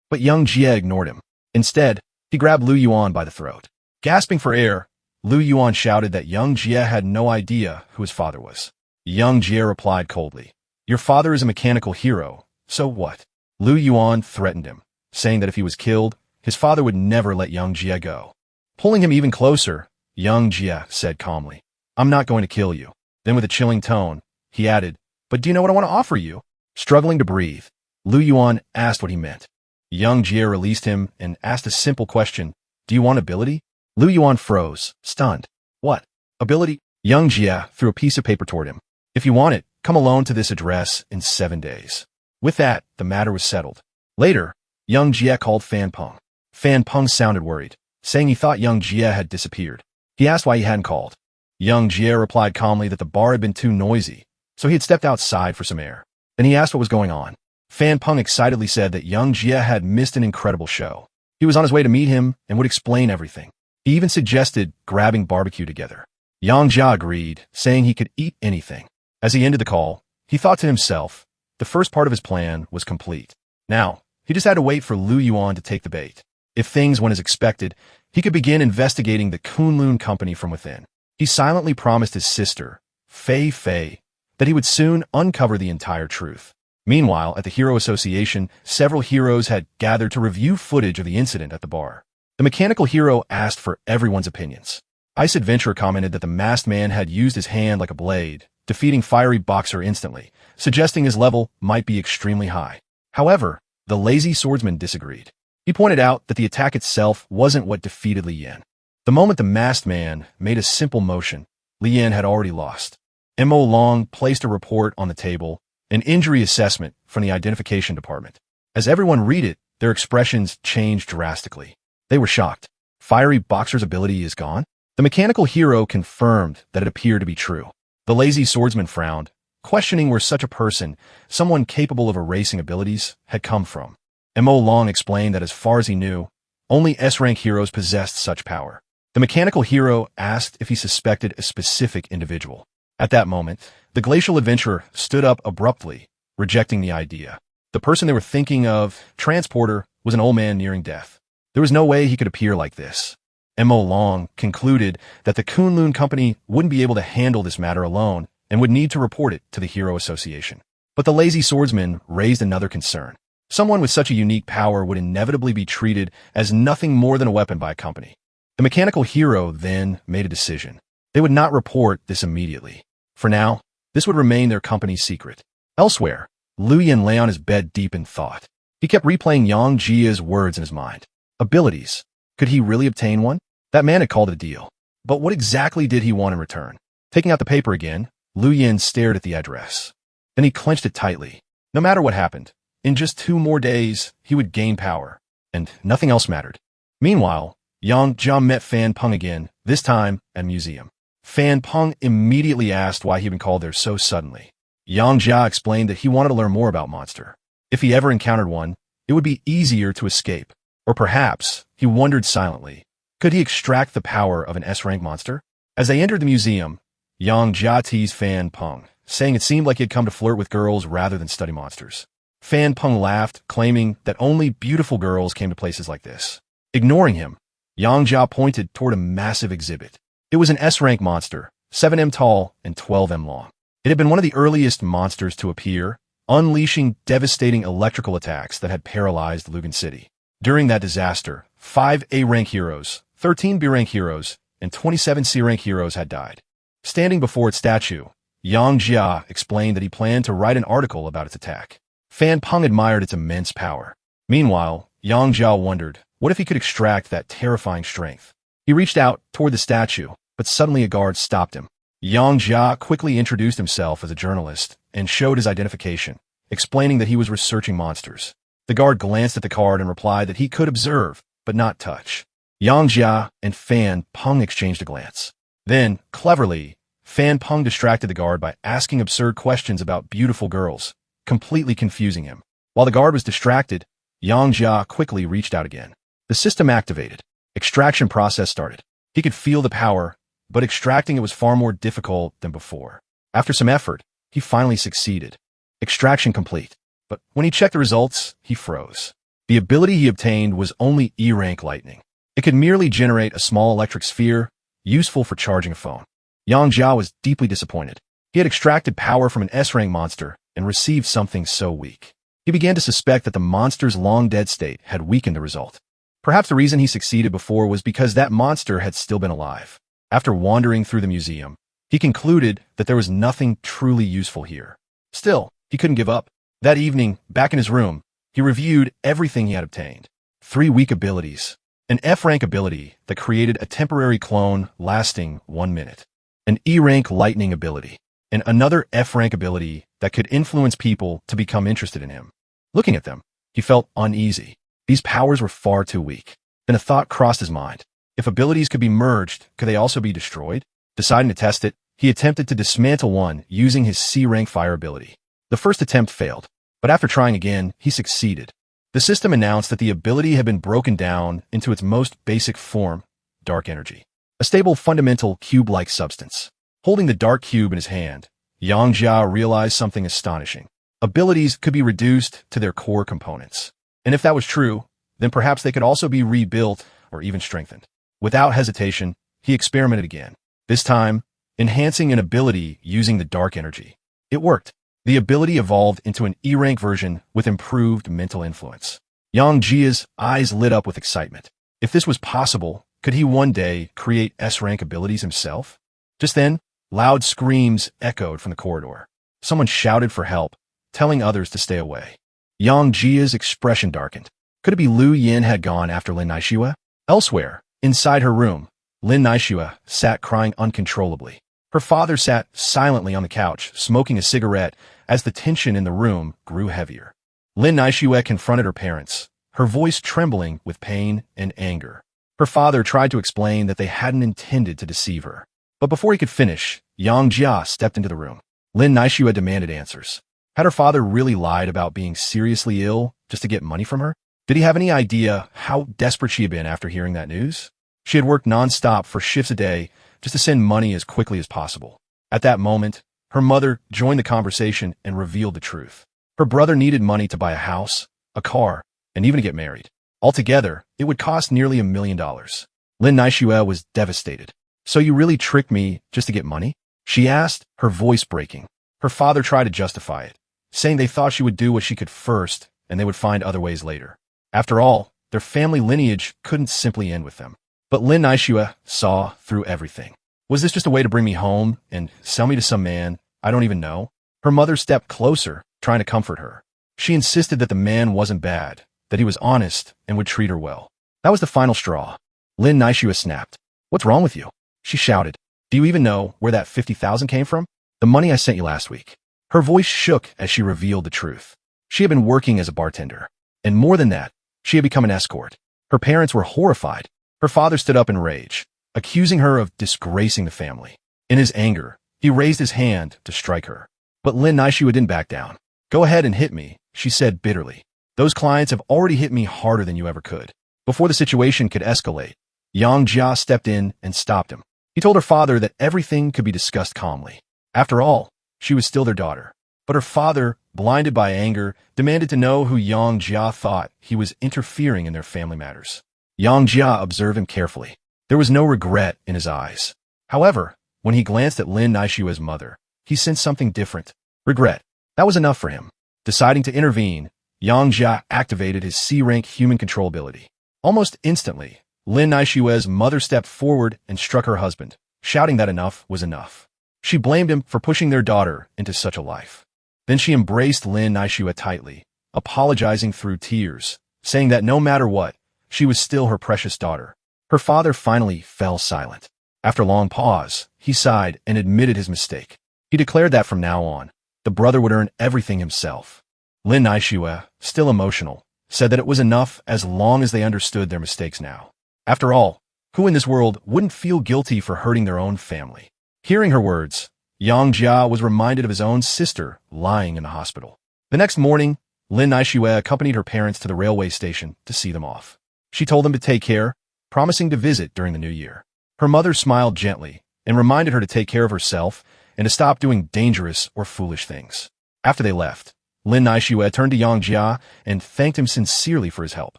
But young Jia ignored him. Instead, he grabbed Lu Yuan by the throat. Gasping for air, Lu Yuan shouted that young Jia had no idea who his father was. Young Jia replied coldly, "Your father is a mechanical hero, so what?" Lu Yuan threatened him, saying that if he was killed, his father would never let young Jia go. Pulling him even closer, young Jia said calmly, "I'm not going to kill you." Then with a chilling tone, he added, "But do you know what I want to offer you?" Struggling to breathe, Lu Yuan asked what he meant. Young Jia released him and asked a simple question, "Do you want ability?" Lu Yuan froze, stunned. "What? Ability?" Young Jia threw a piece of paper toward him. "If you want it, come alone to this address in 7 days. With that, the matter was settled. Later, young Jia called Fan Peng. Fan Peng sounded worried, saying he thought young Jia had disappeared. He asked why he hadn't called. Young Jia replied calmly that the bar had been too noisy, so he had stepped outside for some air. Then he asked what was going on. Fan Peng excitedly said that young Jia had missed an incredible show. He was on his way to meet him and would explain everything. He even suggested grabbing barbecue together. Young Jia agreed, saying he could eat anything. As he ended the call, he thought to himself, the first part of his plan was complete. Now, he just had to wait for Lu Yuan to take the bait. If things went as expected, he could begin investigating the Kunlun company from within. He silently promised his sister, Fei Fei, that he would soon uncover the entire truth. Meanwhile, at the Hero Association, several heroes had gathered to review footage of the incident at the bar. The mechanical hero asked for everyone's opinions. Ice Adventure commented that the masked man had used his hand like a blade, defeating Fiery Boxer instantly, suggesting his level might be extremely high. However, the lazy swordsman disagreed. He pointed out that the attack itself wasn't what defeated Li Yan. The moment the masked man made a simple motion, Li Yan had already lost. Mo Long placed a report on the table, an injury assessment from the identification department. As everyone read it, their expressions changed drastically. They were shocked. Fiery Boxer's ability is gone? The mechanical hero confirmed that it appeared to be true. The lazy swordsman frowned, questioning where such a person, someone capable of erasing abilities, had come from. Mo Long explained that as far as he knew, only S-rank heroes possessed such power. The mechanical hero asked if he suspected a specific individual. At that moment, the glacial adventurer stood up abruptly, rejecting the idea. The person they were thinking of, Transporter, was an old man nearing death. There was no way he could appear like this. Mo Long concluded that the Kunlun Company wouldn't be able to handle this matter alone and would need to report it to the Hero Association. But the lazy swordsman raised another concern. Someone with such a unique power would inevitably be treated as nothing more than a weapon by a company. The mechanical hero then made a decision. They would not report this immediately. For now, this would remain their company's secret. Elsewhere, Lu Yin lay on his bed deep in thought. He kept replaying Yang Jia's words in his mind. Abilities. Could he really obtain one? That man had called it a deal. But what exactly did he want in return? Taking out the paper again, Lu Yin stared at the address. Then he clenched it tightly. No matter what happened, in just 2 more days, he would gain power, and nothing else mattered. Meanwhile, Yang Jia met Fan Peng again, this time at a museum. Fan Peng immediately asked why he had been called there so suddenly. Yang Jia explained that he wanted to learn more about monster. If he ever encountered one, it would be easier to escape. Or perhaps, he wondered silently, could he extract the power of an S-rank monster? As they entered the museum, Yang Jia teased Fan Peng, saying it seemed like he had come to flirt with girls rather than study monsters. Fan Peng laughed, claiming that only beautiful girls came to places like this. Ignoring him, Yang Jia pointed toward a massive exhibit. It was an S-rank monster, 7m tall and 12m long. It had been one of the earliest monsters to appear, unleashing devastating electrical attacks that had paralyzed Lugan City. During that disaster, 5 A-rank heroes, 13 B-rank heroes, and 27 C-rank heroes had died. Standing before its statue, Yang Jia explained that he planned to write an article about its attack. Fan Peng admired its immense power. Meanwhile, Yang Jia wondered, what if he could extract that terrifying strength? He reached out toward the statue, but suddenly a guard stopped him. Yang Jia quickly introduced himself as a journalist and showed his identification, explaining that he was researching monsters. The guard glanced at the card and replied that he could observe, but not touch. Yang Jia and Fan Peng exchanged a glance. Then, cleverly, Fan Peng distracted the guard by asking absurd questions about beautiful girls, completely confusing him. While the guard was distracted, Yang Jia quickly reached out again. The system activated. Extraction process started. He could feel the power, but extracting it was far more difficult than before. After some effort, he finally succeeded. Extraction complete. But when he checked the results, he froze. The ability he obtained was only E-rank lightning. It could merely generate a small electric sphere, useful for charging a phone. Yang Jia was deeply disappointed. He had extracted power from an S-rank monster and received something so weak. He began to suspect that the monster's long-dead state had weakened the result. Perhaps the reason he succeeded before was because that monster had still been alive. After wandering through the museum, he concluded that there was nothing truly useful here. Still, he couldn't give up. That evening, back in his room, he reviewed everything he had obtained. 3 weak abilities. An F-rank ability that created a temporary clone lasting 1 minute. An E-rank lightning ability. And another F-rank ability that could influence people to become interested in him. Looking at them, he felt uneasy. These powers were far too weak. Then a thought crossed his mind. If abilities could be merged, could they also be destroyed? Deciding to test it, he attempted to dismantle one using his C-rank fire ability. The first attempt failed, but after trying again, he succeeded. The system announced that the ability had been broken down into its most basic form, dark energy. A stable, fundamental, cube-like substance. Holding the dark cube in his hand, Yang Jia realized something astonishing. Abilities could be reduced to their core components. And if that was true, then perhaps they could also be rebuilt or even strengthened. Without hesitation, he experimented again. This time, enhancing an ability using the dark energy. It worked. The ability evolved into an E-rank version with improved mental influence. Yang Jia's eyes lit up with excitement. If this was possible, could he one day create S-rank abilities himself? Just then, loud screams echoed from the corridor. Someone shouted for help, telling others to stay away. Yang Jia's expression darkened. Could it be Lu Yin had gone after Lin Naixue? Elsewhere, inside her room, Lin Naixue sat crying uncontrollably. Her father sat silently on the couch, smoking a cigarette as the tension in the room grew heavier. Lin Naishue confronted her parents, her voice trembling with pain and anger. Her father tried to explain that they hadn't intended to deceive her. But before he could finish, Yang Jia stepped into the room. Lin Naishue demanded answers. Had her father really lied about being seriously ill just to get money from her? Did he have any idea how desperate she had been after hearing that news? She had worked non-stop for shifts a day just to send money as quickly as possible. At that moment, her mother joined the conversation and revealed the truth. Her brother needed money to buy a house, a car, and even to get married. Altogether, it would cost nearly $1 million. Lin Naishue was devastated. So you really tricked me just to get money? She asked, her voice breaking. Her father tried to justify it, saying they thought she would do what she could first and they would find other ways later. After all, their family lineage couldn't simply end with them. But Lin Naishue saw through everything. Was this just a way to bring me home and sell me to some man I don't even know? Her mother stepped closer, trying to comfort her. She insisted that the man wasn't bad, that he was honest and would treat her well. That was the final straw. Lin Naishue snapped. What's wrong with you? She shouted. Do you even know where that 50,000 came from? The money I sent you last week. Her voice shook as she revealed the truth. She had been working as a bartender. And more than that, she had become an escort. Her parents were horrified. Her father stood up in rage, accusing her of disgracing the family. In his anger, he raised his hand to strike her. But Lin Naishue didn't back down. Go ahead and hit me, she said bitterly. Those clients have already hit me harder than you ever could. Before the situation could escalate, Yang Jia stepped in and stopped him. He told her father that everything could be discussed calmly. After all, she was still their daughter. But her father, blinded by anger, demanded to know who Yang Jia thought he was interfering in their family matters. Yang Jia observed him carefully. There was no regret in his eyes. However, when he glanced at Lin Naishue's mother, he sensed something different. Regret. That was enough for him. Deciding to intervene, Yang Jia activated his C-rank human control ability. Almost instantly, Lin Naishue's mother stepped forward and struck her husband, shouting that enough was enough. She blamed him for pushing their daughter into such a life. Then she embraced Lin Naishue tightly, apologizing through tears, saying that no matter what, she was still her precious daughter. Her father finally fell silent. After a long pause, he sighed and admitted his mistake. He declared that from now on, the brother would earn everything himself. Lin Naishue, still emotional, said that it was enough as long as they understood their mistakes now. After all, who in this world wouldn't feel guilty for hurting their own family? Hearing her words, Yang Jia was reminded of his own sister lying in the hospital. The next morning, Lin Naishue accompanied her parents to the railway station to see them off. She told them to take care, promising to visit during the new year. Her mother smiled gently and reminded her to take care of herself and to stop doing dangerous or foolish things. After they left, Lin Naishue turned to Yang Jia and thanked him sincerely for his help.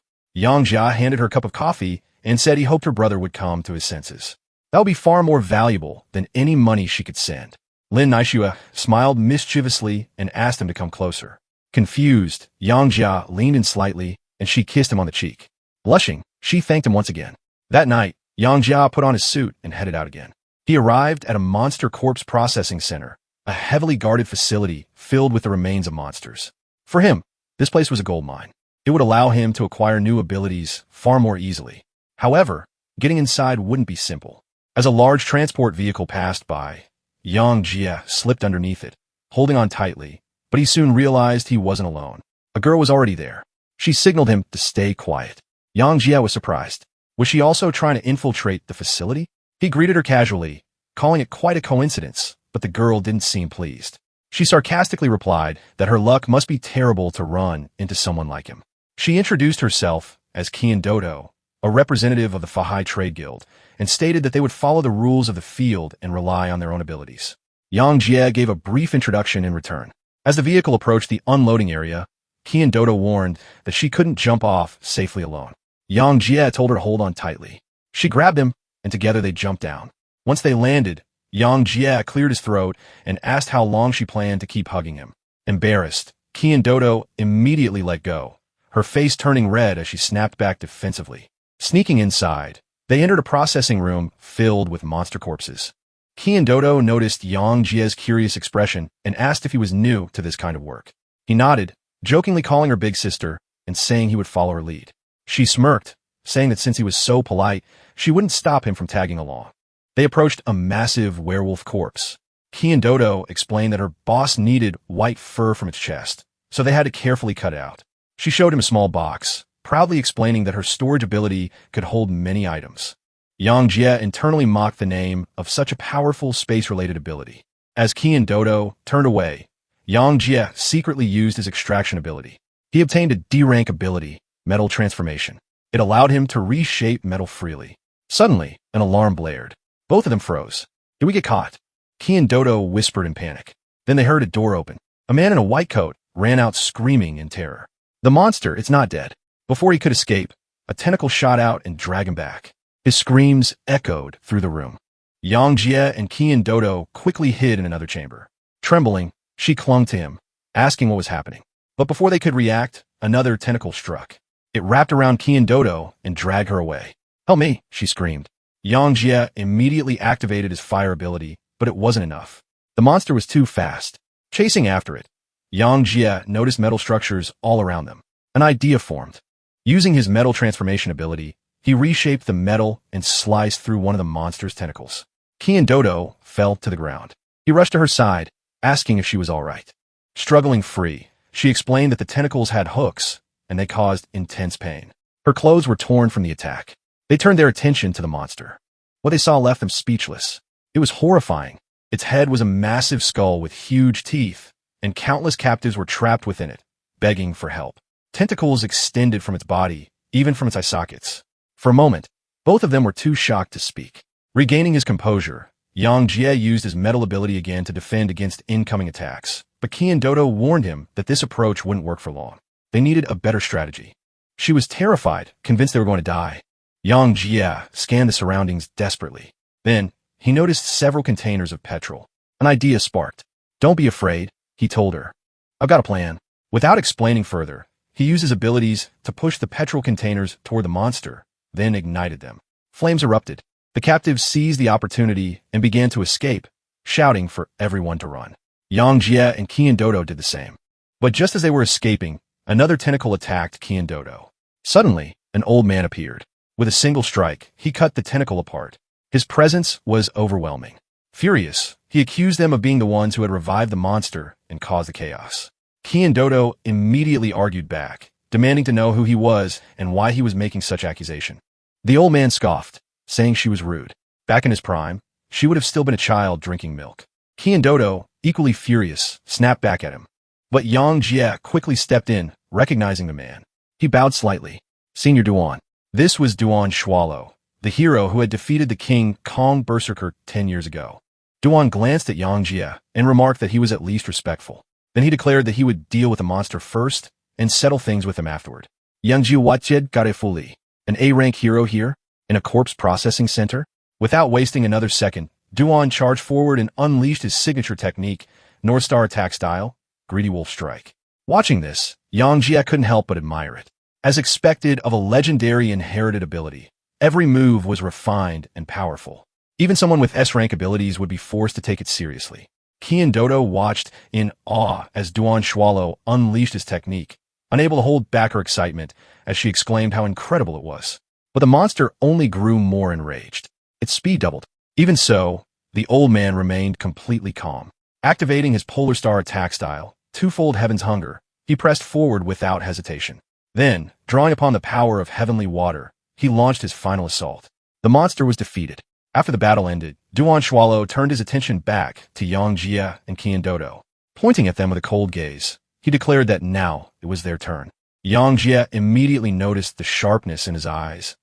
Yang Jia handed her a cup of coffee and said he hoped her brother would come to his senses. That would be far more valuable than any money she could send. Lin Naishue smiled mischievously and asked him to come closer. Confused, Yang Jia leaned in slightly and she kissed him on the cheek. Blushing, she thanked him once again. That night, Yang Jia put on his suit and headed out again. He arrived at a monster corpse processing center, a heavily guarded facility filled with the remains of monsters. For him, this place was a gold mine. It would allow him to acquire new abilities far more easily. However, getting inside wouldn't be simple. As a large transport vehicle passed by, Yang Jia slipped underneath it, holding on tightly, but he soon realized he wasn't alone. A girl was already there. She signaled him to stay quiet. Yang Jia was surprised. Was she also trying to infiltrate the facility? He greeted her casually, calling it quite a coincidence, but the girl didn't seem pleased. She sarcastically replied that her luck must be terrible to run into someone like him. She introduced herself as Qian Dodo, a representative of the Fahai Trade Guild, and stated that they would follow the rules of the field and rely on their own abilities. Yang Jia gave a brief introduction in return. As the vehicle approached the unloading area, Qian Dodo warned that she couldn't jump off safely alone. Yang Jia told her to hold on tightly. She grabbed him, and together they jumped down. Once they landed, Yang Jia cleared his throat and asked how long she planned to keep hugging him. Embarrassed, Qian Dodo immediately let go, her face turning red as she snapped back defensively. Sneaking inside, they entered a processing room filled with monster corpses. Qian Dodo noticed Yang Jia's curious expression and asked if he was new to this kind of work. He nodded, jokingly calling her big sister and saying he would follow her lead. She smirked, saying that since he was so polite, she wouldn't stop him from tagging along. They approached a massive werewolf corpse. Ki and Dodo explained that her boss needed white fur from its chest, so they had to carefully cut it out. She showed him a small box, proudly explaining that her storage ability could hold many items. Yang Jie internally mocked the name of such a powerful space-related ability. As Ki and Dodo turned away, Yang Jie secretly used his extraction ability. He obtained a D-rank ability, Metal Transformation. It allowed him to reshape metal freely. Suddenly, an alarm blared. Both of them froze. Did we get caught? Ki and Dodo whispered in panic. Then they heard a door open. A man in a white coat ran out screaming in terror. The monster, it's not dead. Before he could escape, a tentacle shot out and dragged him back. His screams echoed through the room. Yang Jie and Ki and Dodo quickly hid in another chamber. Trembling, she clung to him, asking what was happening. But before they could react, another tentacle struck. It wrapped around Ki and Dodo and dragged her away. Help me, she screamed. Yang Jie immediately activated his fire ability, but it wasn't enough. The monster was too fast. Chasing after it, Yang Jie noticed metal structures all around them. An idea formed. Using his metal transformation ability, he reshaped the metal and sliced through one of the monster's tentacles. Ki and Dodo fell to the ground. He rushed to her side, asking if she was all right. Struggling free, she explained that the tentacles had hooks, and they caused intense pain. Her clothes were torn from the attack. They turned their attention to the monster. What they saw left them speechless. It was horrifying. Its head was a massive skull with huge teeth, and countless captives were trapped within it, begging for help. Tentacles extended from its body, even from its eye sockets. For a moment, both of them were too shocked to speak. Regaining his composure, Yang Jie used his metal ability again to defend against incoming attacks, but Ki and Dodo warned him that this approach wouldn't work for long. They needed a better strategy. She was terrified, convinced they were going to die. Yang Jie scanned the surroundings desperately. Then, he noticed several containers of petrol. An idea sparked. Don't be afraid, he told her. I've got a plan. Without explaining further, he used his abilities to push the petrol containers toward the monster, then ignited them. Flames erupted. The captives seized the opportunity and began to escape, shouting for everyone to run. Yang Jie and Ki and Dodo did the same. But just as they were escaping, another tentacle attacked Ki and Dodo. Suddenly, an old man appeared. With a single strike, he cut the tentacle apart. His presence was overwhelming. Furious, he accused them of being the ones who had revived the monster and caused the chaos. Ki and Dodo immediately argued back, demanding to know who he was and why he was making such accusation. The old man scoffed, saying she was rude. Back in his prime, she would have still been a child drinking milk. Ki and Dodo, equally furious, snapped back at him. But Yang Jie quickly stepped in, recognizing the man. He bowed slightly. Senior Duan. This was Duan Shualo, the hero who had defeated the king Kong Berserker 10 years ago. Duan glanced at Yang Jie and remarked that he was at least respectful. Then he declared that he would deal with the monster first and settle things with him afterward. Yang Jie Watjed Garefuli, an A-rank hero here, in a corpse processing center? Without wasting another second, Duan charged forward and unleashed his signature technique, North Star attack style, Greedy Wolf Strike. Watching this, Yang Jie couldn't help but admire it. As expected of a legendary inherited ability, every move was refined and powerful. Even someone with S-rank abilities would be forced to take it seriously. Ki and Dodo watched in awe as Duan Shualo unleashed his technique, unable to hold back her excitement as she exclaimed how incredible it was. But the monster only grew more enraged. Its speed doubled. Even so, the old man remained completely calm. Activating his Polar Star attack style, Twofold Heaven's Hunger, he pressed forward without hesitation. Then, drawing upon the power of heavenly water, he launched his final assault. The monster was defeated. After the battle ended, Duan Shualo turned his attention back to Yang Jie and Ki and Dodo. Pointing at them with a cold gaze, he declared that now it was their turn. Yang Jie immediately noticed the sharpness in his eyes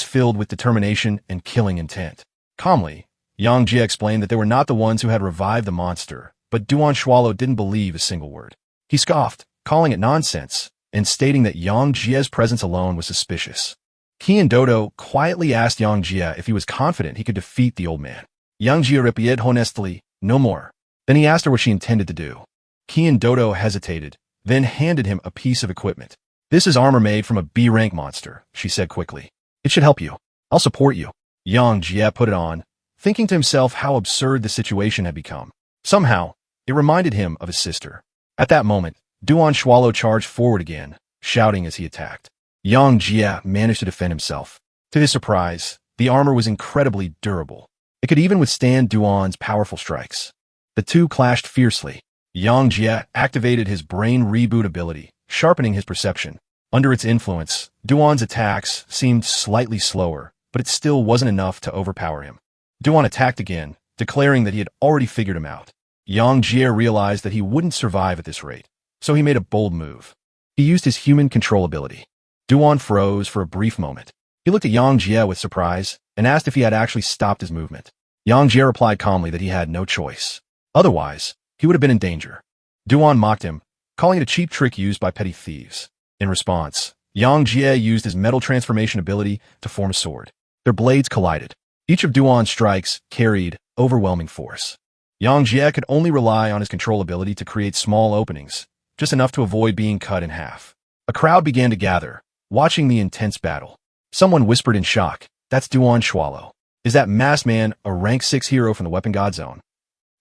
filled with determination and killing intent. Calmly, Yang Jie explained that they were not the ones who had revived the monster, but Duan Shualo didn't believe a single word. He scoffed, calling it nonsense, and stating that Yang Jie's presence alone was suspicious. Ki and Dodo quietly asked Yang Jie if he was confident he could defeat the old man. Yang Jie replied honestly, no more. Then he asked her what she intended to do. Ki and Dodo hesitated, then handed him a piece of equipment. This is armor made from a B-rank monster, she said quickly. It should help you. I'll support you. Yang Jie put it on, thinking to himself how absurd the situation had become. Somehow, it reminded him of his sister. At that moment, Duan Shualo charged forward again, shouting as he attacked. Yang Jie managed to defend himself. To his surprise, the armor was incredibly durable. It could even withstand Duan's powerful strikes. The two clashed fiercely. Yang Jie activated his brain reboot ability, sharpening his perception. Under its influence, Duan's attacks seemed slightly slower, but it still wasn't enough to overpower him. Duan attacked again, declaring that he had already figured him out. Yang Jie realized that he wouldn't survive at this rate, so he made a bold move. He used his human control ability. Duan froze for a brief moment. He looked at Yang Jie with surprise and asked if he had actually stopped his movement. Yang Jie replied calmly that he had no choice. Otherwise, he would have been in danger. Duan mocked him, calling it a cheap trick used by petty thieves. In response, Yang Jie used his metal transformation ability to form a sword. Their blades collided. Each of Duan's strikes carried overwhelming force. Yang Jie could only rely on his control ability to create small openings, just enough to avoid being cut in half. A crowd began to gather, watching the intense battle. Someone whispered in shock, "That's Duan Shualo. Is that masked man a rank 6 hero from the Weapon God Zone?"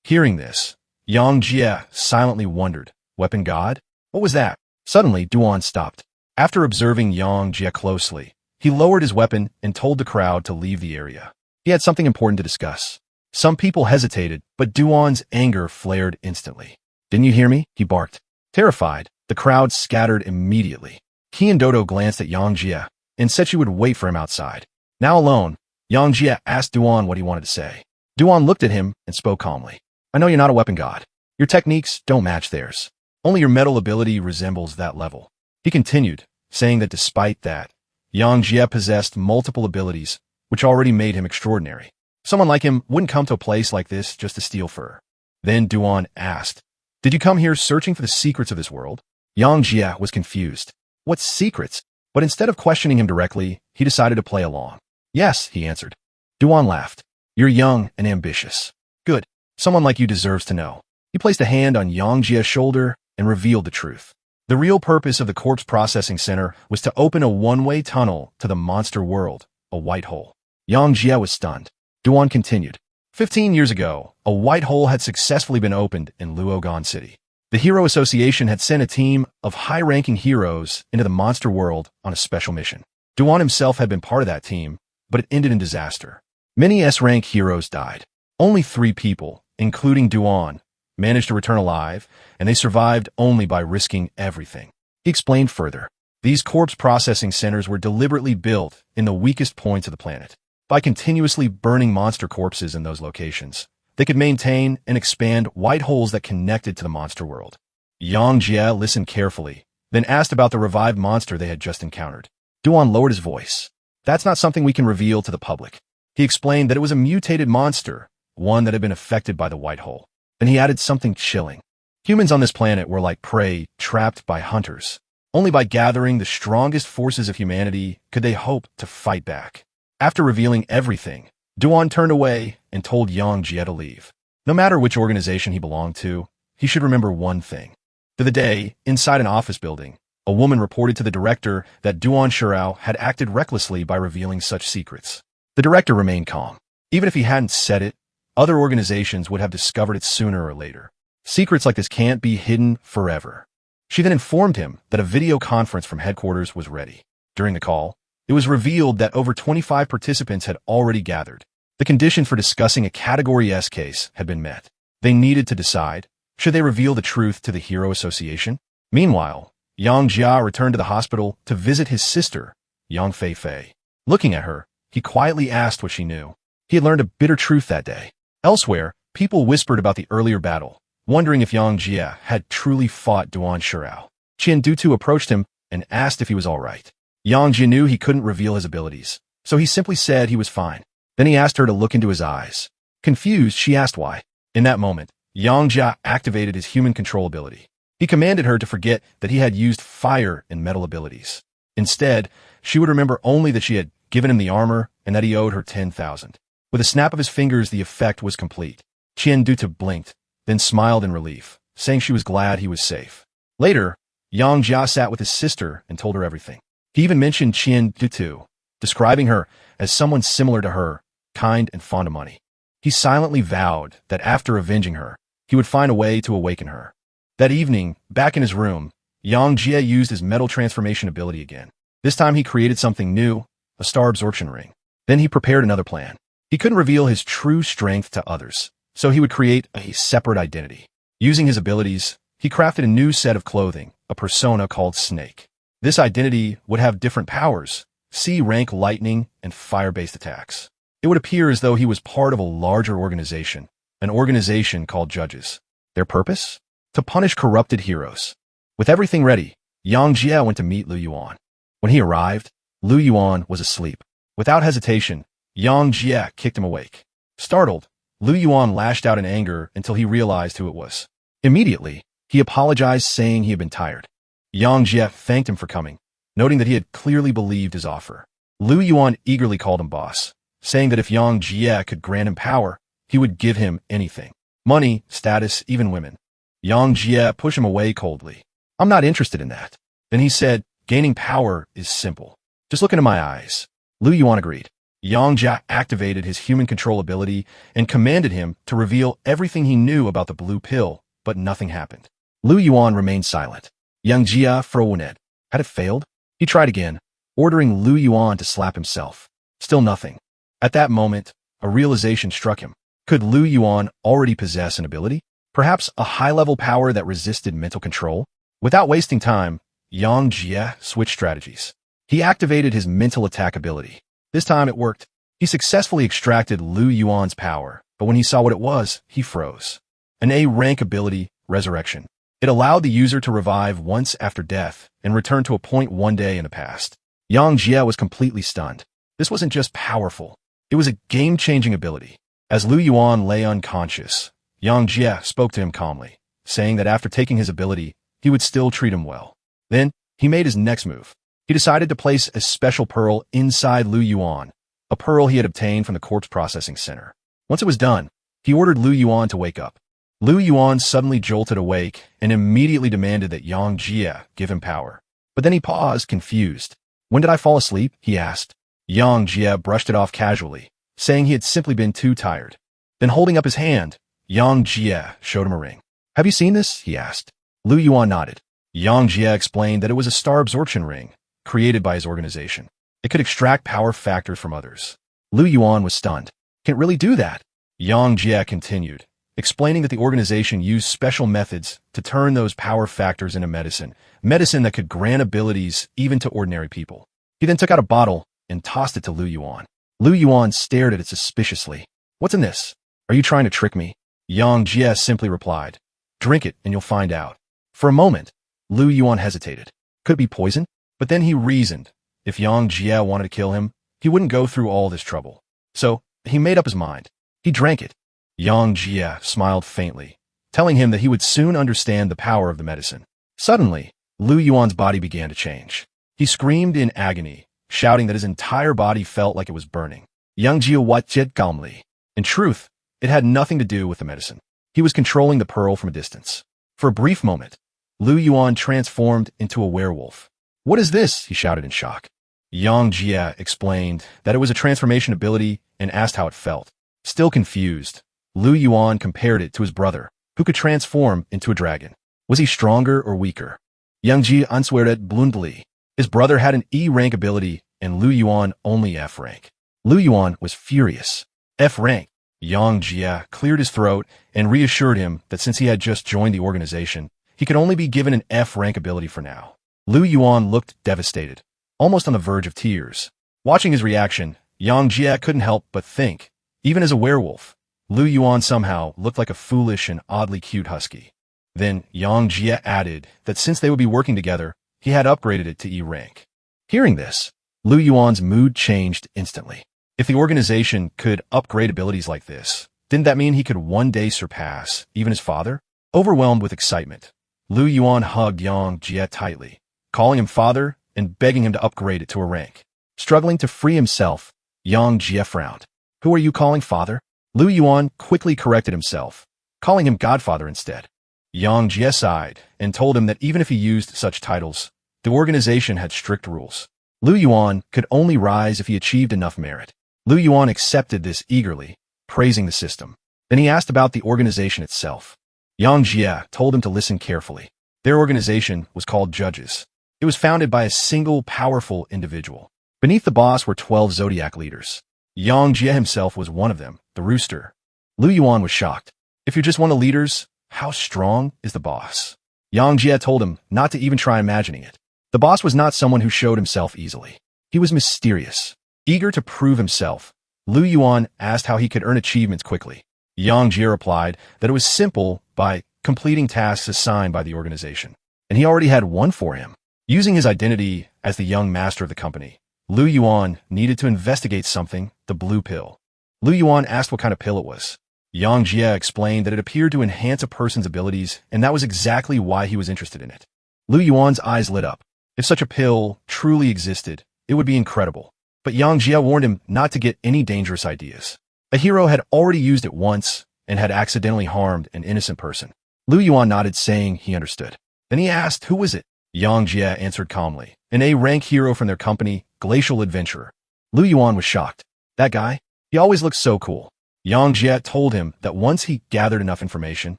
Hearing this, Yang Jie silently wondered, "Weapon God? What was that?" Suddenly, Duan stopped. After observing Yang Jie closely, he lowered his weapon and told the crowd to leave the area. He had something important to discuss. Some people hesitated, but Duan's anger flared instantly. "Didn't you hear me?" he barked. Terrified, the crowd scattered immediately. He and Dodo glanced at Yang Jie and said she would wait for him outside. Now alone, Yang Jie asked Duan what he wanted to say. Duan looked at him and spoke calmly. "I know you're not a weapon god. Your techniques don't match theirs. Only your metal ability resembles that level." He continued, saying that despite that, Yang Jie possessed multiple abilities, which already made him extraordinary. Someone like him wouldn't come to a place like this just to steal fur. Then Duan asked, "Did you come here searching for the secrets of this world?" Yang Jie was confused. What secrets? But instead of questioning him directly, he decided to play along. "Yes," he answered. Duan laughed. "You're young and ambitious. Good. Someone like you deserves to know." He placed a hand on Yang Jie's shoulder and revealed the truth. The real purpose of the Corpse Processing Center was to open a one-way tunnel to the monster world, a white hole. Yang Jie was stunned. Duan continued. 15 years ago, a white hole had successfully been opened in Luogan City. The Hero Association had sent a team of high-ranking heroes into the monster world on a special mission. Duan himself had been part of that team, but it ended in disaster. Many S-rank heroes died. Only 3 people, including Duan, managed to return alive, and they survived only by risking everything. He explained further. These corpse processing centers were deliberately built in the weakest points of the planet. By continuously burning monster corpses in those locations, they could maintain and expand white holes that connected to the monster world. Yang Jie listened carefully, then asked about the revived monster they had just encountered. Duan lowered his voice. "That's not something we can reveal to the public." He explained that it was a mutated monster, one that had been affected by the white hole. Then he added something chilling. Humans on this planet were like prey trapped by hunters. Only by gathering the strongest forces of humanity could they hope to fight back. After revealing everything, Duan turned away and told Yang Jie to leave. No matter which organization he belonged to, he should remember one thing. To the day, inside an office building, a woman reported to the director that Duan Shurao had acted recklessly by revealing such secrets. The director remained calm. Even if he hadn't said it, other organizations would have discovered it sooner or later. Secrets like this can't be hidden forever. She then informed him that a video conference from headquarters was ready. During the call, it was revealed that over 25 participants had already gathered. The condition for discussing a Category S case had been met. They needed to decide, should they reveal the truth to the Hero Association? Meanwhile, Yang Jia returned to the hospital to visit his sister, Yang Fei. Looking at her, he quietly asked what she knew. He had learned a bitter truth that day. Elsewhere, people whispered about the earlier battle, wondering if Yang Jia had truly fought Duan Shurao. Qian Dutu approached him and asked if he was all right. Yang Jia knew he couldn't reveal his abilities, so he simply said he was fine. Then he asked her to look into his eyes. Confused, she asked why. In that moment, Yang Jia activated his human control ability. He commanded her to forget that he had used fire and metal abilities. Instead, she would remember only that she had given him the armor and that he owed her 10,000. With a snap of his fingers, the effect was complete. Qian Dutu blinked, then smiled in relief, saying she was glad he was safe. Later, Yang Jia sat with his sister and told her everything. He even mentioned Qian Dutu, describing her as someone similar to her, kind and fond of money. He silently vowed that after avenging her, he would find a way to awaken her. That evening, back in his room, Yang Jie used his metal transformation ability again. This time he created something new, a star absorption ring. Then he prepared another plan. He couldn't reveal his true strength to others, so he would create a separate identity. Using his abilities, he crafted a new set of clothing, a persona called Snake. This identity would have different powers, C-rank lightning and fire-based attacks. It would appear as though he was part of a larger organization, an organization called Judges. Their purpose? To punish corrupted heroes. With everything ready, Yang Jie went to meet Lu Yuan. When he arrived, Lu Yuan was asleep. Without hesitation, Yang Jie kicked him awake. Startled, Lu Yuan lashed out in anger until he realized who it was. Immediately, he apologized, saying he had been tired. Yang Jie thanked him for coming, noting that he had clearly believed his offer. Lu Yuan eagerly called him boss, saying that if Yang Jie could grant him power, he would give him anything. Money, status, even women. Yang Jie pushed him away coldly. I'm not interested in that. Then he said, gaining power is simple. Just look into my eyes. Lu Yuan agreed. Yang Jie activated his human control ability and commanded him to reveal everything he knew about the blue pill, but nothing happened. Lu Yuan remained silent. Yang Jie frowned. Had it failed? He tried again, ordering Lu Yuan to slap himself. Still nothing. At that moment, a realization struck him. Could Lu Yuan already possess an ability? Perhaps a high-level power that resisted mental control? Without wasting time, Yang Jie switched strategies. He activated his mental attack ability. This time it worked. He successfully extracted Lu Yuan's power, but when he saw what it was, he froze. An A-rank ability, Resurrection. It allowed the user to revive once after death and return to a point one day in the past. Yang Jie was completely stunned. This wasn't just powerful. It was a game-changing ability. As Lu Yuan lay unconscious, Yang Jie spoke to him calmly, saying that after taking his ability, he would still treat him well. Then, he made his next move. He decided to place a special pearl inside Lu Yuan, a pearl he had obtained from the corpse processing center. Once it was done, he ordered Lu Yuan to wake up. Lu Yuan suddenly jolted awake and immediately demanded that Yang Jie give him power. But then he paused, confused. When did I fall asleep? He asked. Yang Jie brushed it off casually, saying he had simply been too tired. Then holding up his hand, Yang Jie showed him a ring. Have you seen this? He asked. Lu Yuan nodded. Yang Jie explained that it was a star absorption ring, created by his organization. It could extract power factors from others. Lu Yuan was stunned. Can it really do that? Yang Jie continued, explaining that the organization used special methods to turn those power factors into medicine that could grant abilities even to ordinary people. He then took out a bottle and tossed it to Lu Yuan. Lu Yuan stared at it suspiciously. What's in this? Are you trying to trick me? Yang Jie simply replied, drink it and you'll find out. For a moment, Lu Yuan hesitated. Could it be poison? But then he reasoned. If Yang Jie wanted to kill him, he wouldn't go through all this trouble. So, he made up his mind. He drank it. Yang Jie smiled faintly, telling him that he would soon understand the power of the medicine. Suddenly, Lu Yuan's body began to change. He screamed in agony, shouting that his entire body felt like it was burning. Yang Jie watched calmly. In truth, it had nothing to do with the medicine. He was controlling the pearl from a distance. For a brief moment, Lu Yuan transformed into a werewolf. What is this? He shouted in shock. Yang Jie explained that it was a transformation ability and asked how it felt. Still confused, Lu Yuan compared it to his brother, who could transform into a dragon. Was he stronger or weaker? Yang Jie answered bluntly. His brother had an E-rank ability and Lu Yuan only F-rank. Lu Yuan was furious. F-rank. Yang Jie cleared his throat and reassured him that since he had just joined the organization, he could only be given an F-rank ability for now. Lu Yuan looked devastated, almost on the verge of tears. Watching his reaction, Yang Jie couldn't help but think, even as a werewolf, Lu Yuan somehow looked like a foolish and oddly cute husky. Then Yang Jie added that since they would be working together, he had upgraded it to E-rank. Hearing this, Lu Yuan's mood changed instantly. If the organization could upgrade abilities like this, didn't that mean he could one day surpass even his father? Overwhelmed with excitement, Lu Yuan hugged Yang Jie tightly, calling him father and begging him to upgrade it to a rank. Struggling to free himself, Yang Jie frowned. Who are you calling father? Lu Yuan quickly corrected himself, calling him godfather instead. Yang Jie sighed and told him that even if he used such titles, the organization had strict rules. Lu Yuan could only rise if he achieved enough merit. Lu Yuan accepted this eagerly, praising the system. Then he asked about the organization itself. Yang Jie told him to listen carefully. Their organization was called Judges. It was founded by a single powerful individual. Beneath the boss were 12 zodiac leaders. Yang Jie himself was one of them, the rooster. Lu Yuan was shocked. If you're just one of the leaders, how strong is the boss? Yang Jie told him not to even try imagining it. The boss was not someone who showed himself easily. He was mysterious. Eager to prove himself, Lu Yuan asked how he could earn achievements quickly. Yang Jie replied that it was simple by completing tasks assigned by the organization, and he already had one for him. Using his identity as the young master of the company, Lu Yuan needed to investigate something, the blue pill. Lu Yuan asked what kind of pill it was. Yang Jie explained that it appeared to enhance a person's abilities, and that was exactly why he was interested in it. Lu Yuan's eyes lit up. If such a pill truly existed, it would be incredible. But Yang Jie warned him not to get any dangerous ideas. A hero had already used it once and had accidentally harmed an innocent person. Lu Yuan nodded, saying he understood. Then he asked, who was it? Yang Jie answered calmly, an A-rank hero from their company, Glacial Adventurer. Lu Yuan was shocked. That guy? He always looked so cool. Yang Jie told him that once he gathered enough information,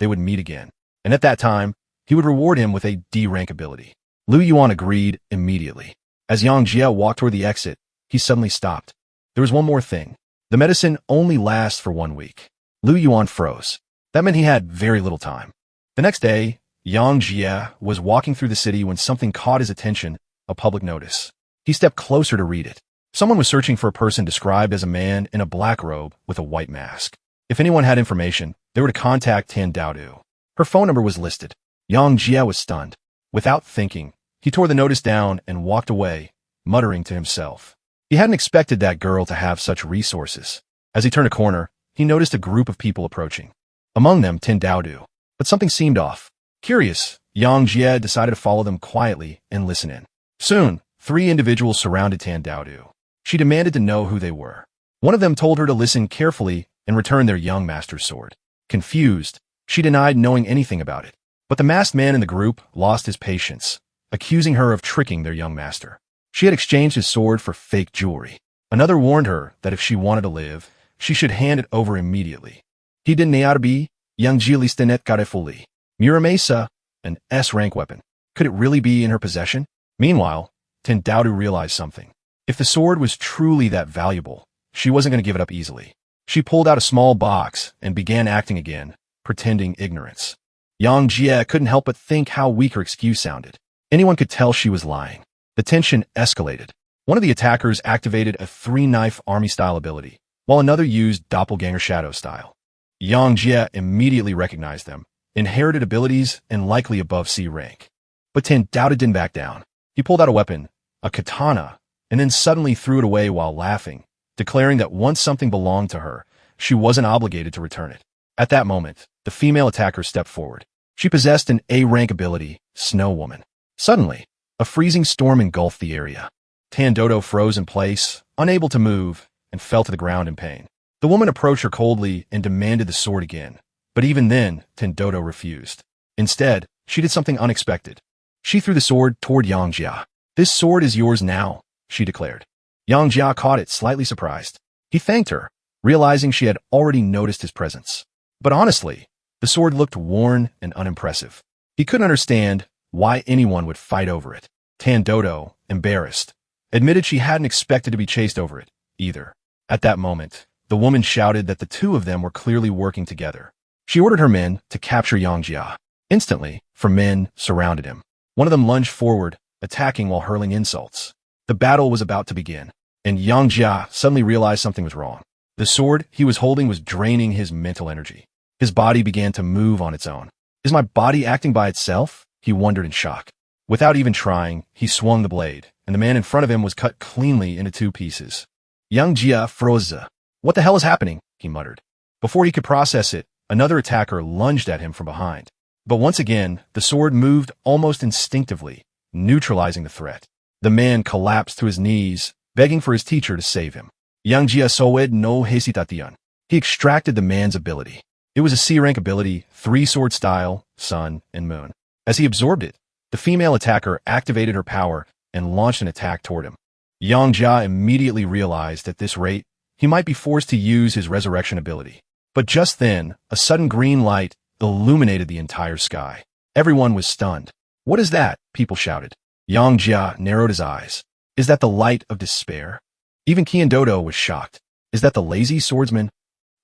they would meet again. And at that time, he would reward him with a D-rank ability. Lu Yuan agreed immediately. As Yang Jie walked toward the exit, he suddenly stopped. There was one more thing. The medicine only lasts for 1 week. Lu Yuan froze. That meant he had very little time. The next day, Yang Jie was walking through the city when something caught his attention, a public notice. He stepped closer to read it. Someone was searching for a person described as a man in a black robe with a white mask. If anyone had information, they were to contact Tan Daodu. Her phone number was listed. Yang Jie was stunned. Without thinking, he tore the notice down and walked away, muttering to himself. He hadn't expected that girl to have such resources. As he turned a corner, he noticed a group of people approaching. Among them, Tan Daodu. But something seemed off. Curious, Yang Jie decided to follow them quietly and listen in. Soon, 3 individuals surrounded Tan Daodu. She demanded to know who they were. One of them told her to listen carefully and return their young master's sword. Confused, she denied knowing anything about it. But the masked man in the group lost his patience, accusing her of tricking their young master. She had exchanged his sword for fake jewelry. Another warned her that if she wanted to live, she should hand it over immediately. He didn't nearbi, Yang Jili Stenet Garefuli. Muramesa, an S-rank weapon. Could it really be in her possession? Meanwhile, Tan Daodu realized something. If the sword was truly that valuable, she wasn't going to give it up easily. She pulled out a small box and began acting again, pretending ignorance. Yang Jie couldn't help but think how weak her excuse sounded. Anyone could tell she was lying. The tension escalated. One of the attackers activated a 3-knife army-style ability, while another used doppelganger shadow style. Yang Jie immediately recognized them, inherited abilities and likely above C rank. But Tan Daodu didn't back down. He pulled out a weapon, a katana, and then suddenly threw it away while laughing, declaring that once something belonged to her, she wasn't obligated to return it. At that moment, the female attacker stepped forward. She possessed an A-rank ability, Snow Woman. Suddenly, a freezing storm engulfed the area. Tan Daodu froze in place, unable to move, and fell to the ground in pain. The woman approached her coldly and demanded the sword again, but even then, Tan Daodu refused. Instead, she did something unexpected. She threw the sword toward Yang Jie. This sword is yours now, she declared. Yang Jie caught it, slightly surprised. He thanked her, realizing she had already noticed his presence. But honestly, the sword looked worn and unimpressive. He couldn't understand why anyone would fight over it. Tan Daodu, embarrassed, admitted she hadn't expected to be chased over it, either. At that moment, the woman shouted that the two of them were clearly working together. She ordered her men to capture Yang Jie. Instantly, 4 men surrounded him. One of them lunged forward, attacking while hurling insults. The battle was about to begin, and Yang Jie suddenly realized something was wrong. The sword he was holding was draining his mental energy. His body began to move on its own. Is my body acting by itself? He wondered in shock. Without even trying, he swung the blade, and the man in front of him was cut cleanly into 2 pieces. Yang Jie froze. What the hell is happening? He muttered. Before he could process it, another attacker lunged at him from behind. But once again, the sword moved almost instinctively, neutralizing the threat. The man collapsed to his knees, begging for his teacher to save him. Yang Jie soed no hesitation. He extracted the man's ability. It was a C-rank ability, 3-sword style, sun and moon. As he absorbed it, the female attacker activated her power and launched an attack toward him. Yang Jie immediately realized at this rate, he might be forced to use his resurrection ability. But just then, a sudden green light illuminated the entire sky. Everyone was stunned. What is that? People shouted. Yang Jie narrowed his eyes. Is that the light of despair? Even Qian Dodo was shocked. Is that the lazy swordsman?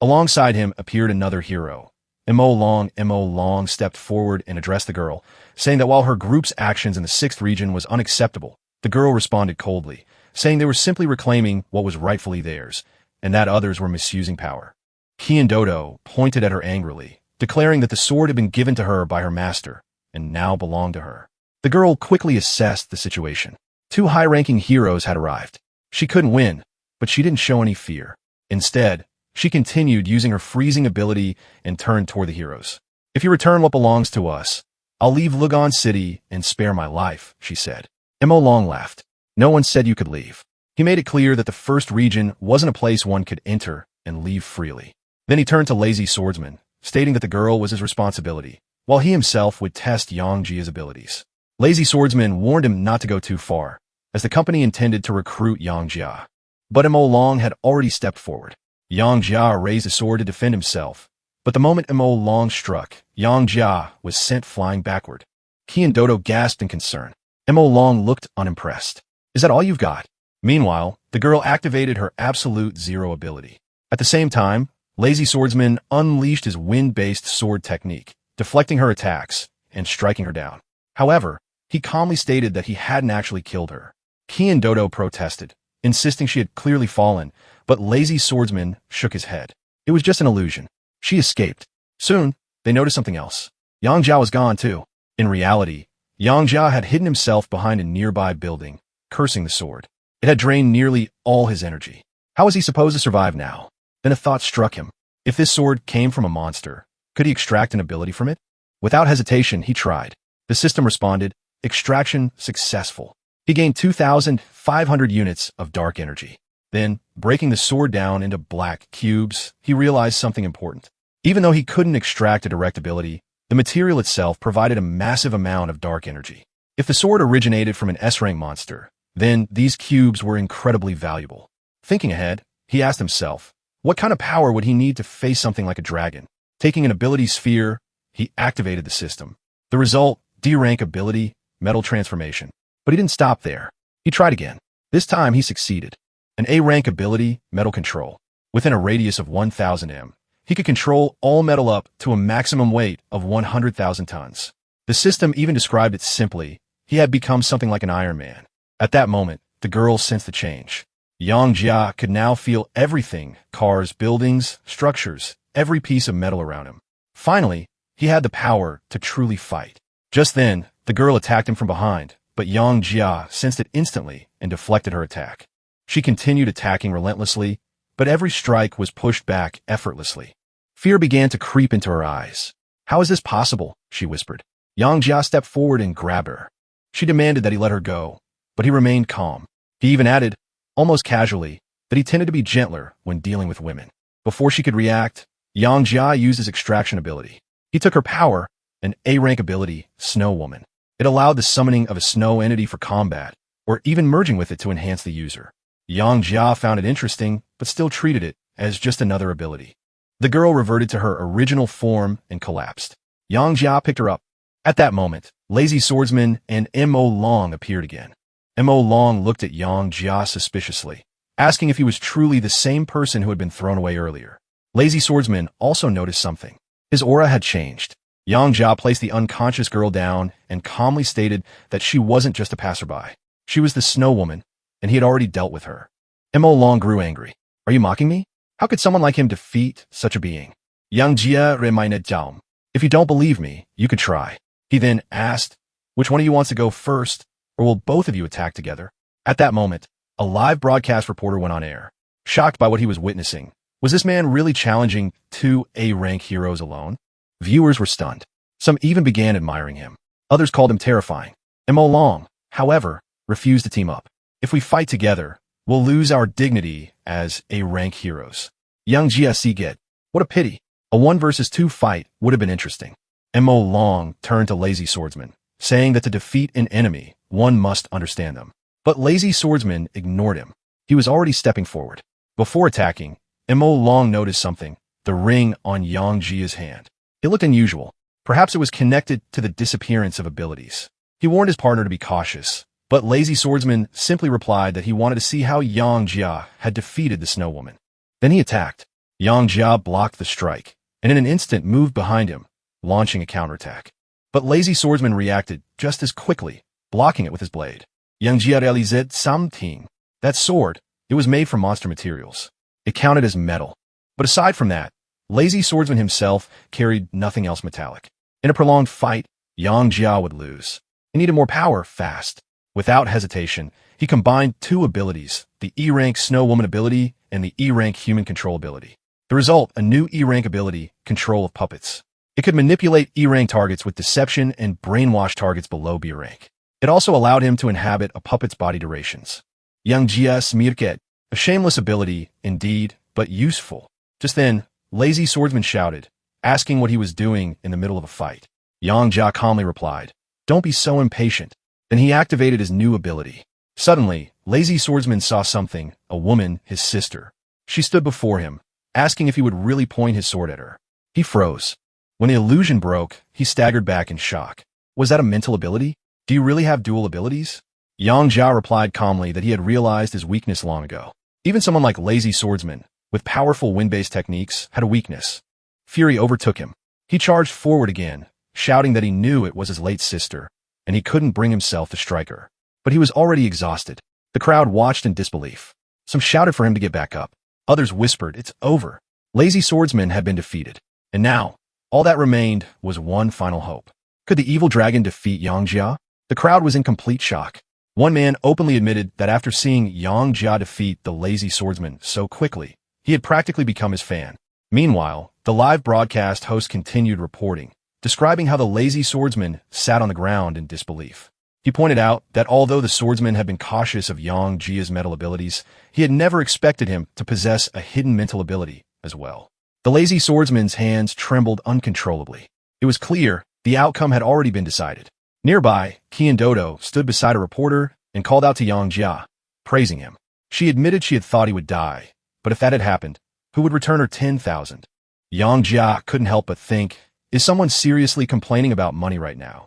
Alongside him appeared another hero. Mo Long stepped forward and addressed the girl, saying that while her group's actions in the 6th region was unacceptable, the girl responded coldly, saying they were simply reclaiming what was rightfully theirs, and that others were misusing power. Dodo pointed at her angrily, declaring that the sword had been given to her by her master, and now belonged to her. The girl quickly assessed the situation. 2 high-ranking heroes had arrived. She couldn't win, but she didn't show any fear. Instead, she continued using her freezing ability and turned toward the heroes. "If you return what belongs to us, I'll leave Lugon City and spare my life," she said. Mo Long laughed. "No one said you could leave." He made it clear that the 1st region wasn't a place one could enter and leave freely. Then he turned to Lazy Swordsman, stating that the girl was his responsibility, while he himself would test Yang Jia's abilities. Lazy Swordsman warned him not to go too far, as the company intended to recruit Yang Jia. But Mo Long had already stepped forward. Yang Jia raised a sword to defend himself, but the moment Mo Long struck, Yang Jia was sent flying backward. Dodo gasped in concern. Mo Long looked unimpressed. "Is that all you've got?" Meanwhile, the girl activated her absolute zero ability. At the same time, Lazy Swordsman unleashed his wind-based sword technique, deflecting her attacks and striking her down. However, he calmly stated that he hadn't actually killed her. Dodo protested, insisting she had clearly fallen, but Lazy Swordsman shook his head. It was just an illusion. She escaped. Soon, they noticed something else. Yang Jia was gone too. In reality, Yang Jia had hidden himself behind a nearby building, cursing the sword. It had drained nearly all his energy. How was he supposed to survive now? Then a thought struck him. If this sword came from a monster, could he extract an ability from it? Without hesitation, he tried. The system responded, extraction successful. He gained 2,500 units of dark energy. Then, breaking the sword down into black cubes, he realized something important. Even though he couldn't extract a direct ability, the material itself provided a massive amount of dark energy. If the sword originated from an S-rank monster, then these cubes were incredibly valuable. Thinking ahead, he asked himself, what kind of power would he need to face something like a dragon? Taking an ability sphere, he activated the system. The result, D-rank ability, metal transformation. But he didn't stop there. He tried again. This time he succeeded. An A-rank ability, metal control. Within a radius of 1,000 m, he could control all metal up to a maximum weight of 100,000 tons. The system even described it simply. He had become something like an Iron Man. At that moment, the girl sensed the change. Yang Jia could now feel everything, cars, buildings, structures, every piece of metal around him. Finally, he had the power to truly fight. Just then, the girl attacked him from behind, but Yang Jia sensed it instantly and deflected her attack. She continued attacking relentlessly, but every strike was pushed back effortlessly. Fear began to creep into her eyes. "How is this possible?" she whispered. Yang Jia stepped forward and grabbed her. She demanded that he let her go, but he remained calm. He even added, almost casually, that he tended to be gentler when dealing with women. Before she could react, Yang Jia used his extraction ability. He took her power, an A-rank ability, Snow Woman. It allowed the summoning of a snow entity for combat, or even merging with it to enhance the user. Yang Jia found it interesting, but still treated it as just another ability. The girl reverted to her original form and collapsed. Yang Jia picked her up. At that moment, Lazy Swordsman and Mo Long appeared again. Mo Long looked at Yang Jia suspiciously, asking if he was truly the same person who had been thrown away earlier. Lazy Swordsman also noticed something. His aura had changed. Yang Jia placed the unconscious girl down and calmly stated that she wasn't just a passerby. She was the Snow Woman, and he had already dealt with her. Mo Long grew angry. "Are you mocking me? How could someone like him defeat such a being?" Yang Jia reminded Zhao. "If you don't believe me, you could try." He then asked, "Which one of you wants to go first, or will both of you attack together?" At that moment, a live broadcast reporter went on air. Shocked by what he was witnessing, was this man really challenging 2 A-rank heroes alone? Viewers were stunned. Some even began admiring him. Others called him terrifying. Mo Long, however, refused to team up. "If we fight together, we'll lose our dignity as A-rank heroes." Yang Jia Siget. What a pity. A 1 versus 2 fight would have been interesting. Mo Long turned to Lazy Swordsman, saying that to defeat an enemy, one must understand them. But Lazy Swordsman ignored him. He was already stepping forward. Before attacking, Mo Long noticed something, the ring on Yang Jia's hand. It looked unusual. Perhaps it was connected to the disappearance of abilities. He warned his partner to be cautious, but Lazy Swordsman simply replied that he wanted to see how Yang Jia had defeated the Snow Woman. Then he attacked. Yang Jia blocked the strike, and in an instant moved behind him, launching a counterattack. But Lazy Swordsman reacted just as quickly, blocking it with his blade. Yang Jia réalisait something. That sword, it was made from monster materials. It counted as metal. But aside from that, Lazy Swordsman himself carried nothing else metallic. In a prolonged fight, Yang Jia would lose. He needed more power fast. Without hesitation, he combined two abilities, the E-rank Snow Woman ability and the E-rank Human Control ability. The result, a new E-rank ability, Control of Puppets. It could manipulate E-rank targets with deception and brainwash targets below B-rank. It also allowed him to inhabit a puppet's body durations. Yang Jia Smirket, a shameless ability, indeed, but useful. Just then, Lazy Swordsman shouted, asking what he was doing in the middle of a fight. Yang Jia calmly replied, "Don't be so impatient." Then he activated his new ability. Suddenly, Lazy Swordsman saw something, a woman, his sister. She stood before him, asking if he would really point his sword at her. He froze. When the illusion broke, he staggered back in shock. Was that a mental ability? Do you really have dual abilities? Yang Jia replied calmly that he had realized his weakness long ago. Even someone like Lazy Swordsman, with powerful wind-based techniques, had a weakness. Fury overtook him. He charged forward again, shouting that he knew it was his late sister, and he couldn't bring himself to strike her. But he was already exhausted. The crowd watched in disbelief. Some shouted for him to get back up. Others whispered, "It's over." Lazy Swordsman had been defeated. And now, all that remained was one final hope. Could the evil dragon defeat Yang Jia? The crowd was in complete shock. One man openly admitted that after seeing Yang Jia defeat the Lazy Swordsman so quickly, he had practically become his fan. Meanwhile, the live broadcast host continued reporting, describing how the Lazy Swordsman sat on the ground in disbelief. He pointed out that although the swordsman had been cautious of Yang Jia's metal abilities, he had never expected him to possess a hidden mental ability as well. The Lazy Swordsman's hands trembled uncontrollably. It was clear the outcome had already been decided. Nearby, Qian Dodo stood beside a reporter and called out to Yang Jia, praising him. She admitted she had thought he would die, but if that had happened, who would return her 10,000? Yang Jia couldn't help but think, is someone seriously complaining about money right now?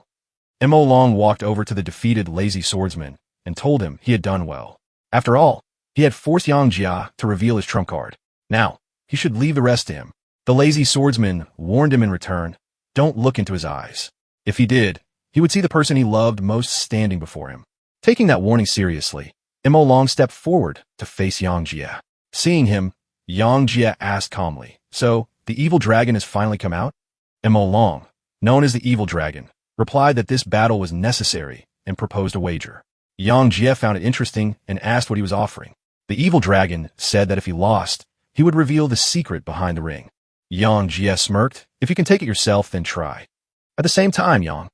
Mo Long walked over to the defeated Lazy Swordsman and told him he had done well. After all, he had forced Yang Jia to reveal his trump card. Now, he should leave the rest to him. The Lazy Swordsman warned him in return, don't look into his eyes. If he did, he would see the person he loved most standing before him. Taking that warning seriously, Mo Long stepped forward to face Yang Jia. Seeing him, Yang Jia asked calmly, "So, the evil dragon has finally come out?" Mo Long, known as the evil dragon, replied that this battle was necessary and proposed a wager. Yang Jia found it interesting and asked what he was offering. The evil dragon said that if he lost, he would reveal the secret behind the ring. Yang Jia smirked, "If you can take it yourself, then try." At the same time, Yang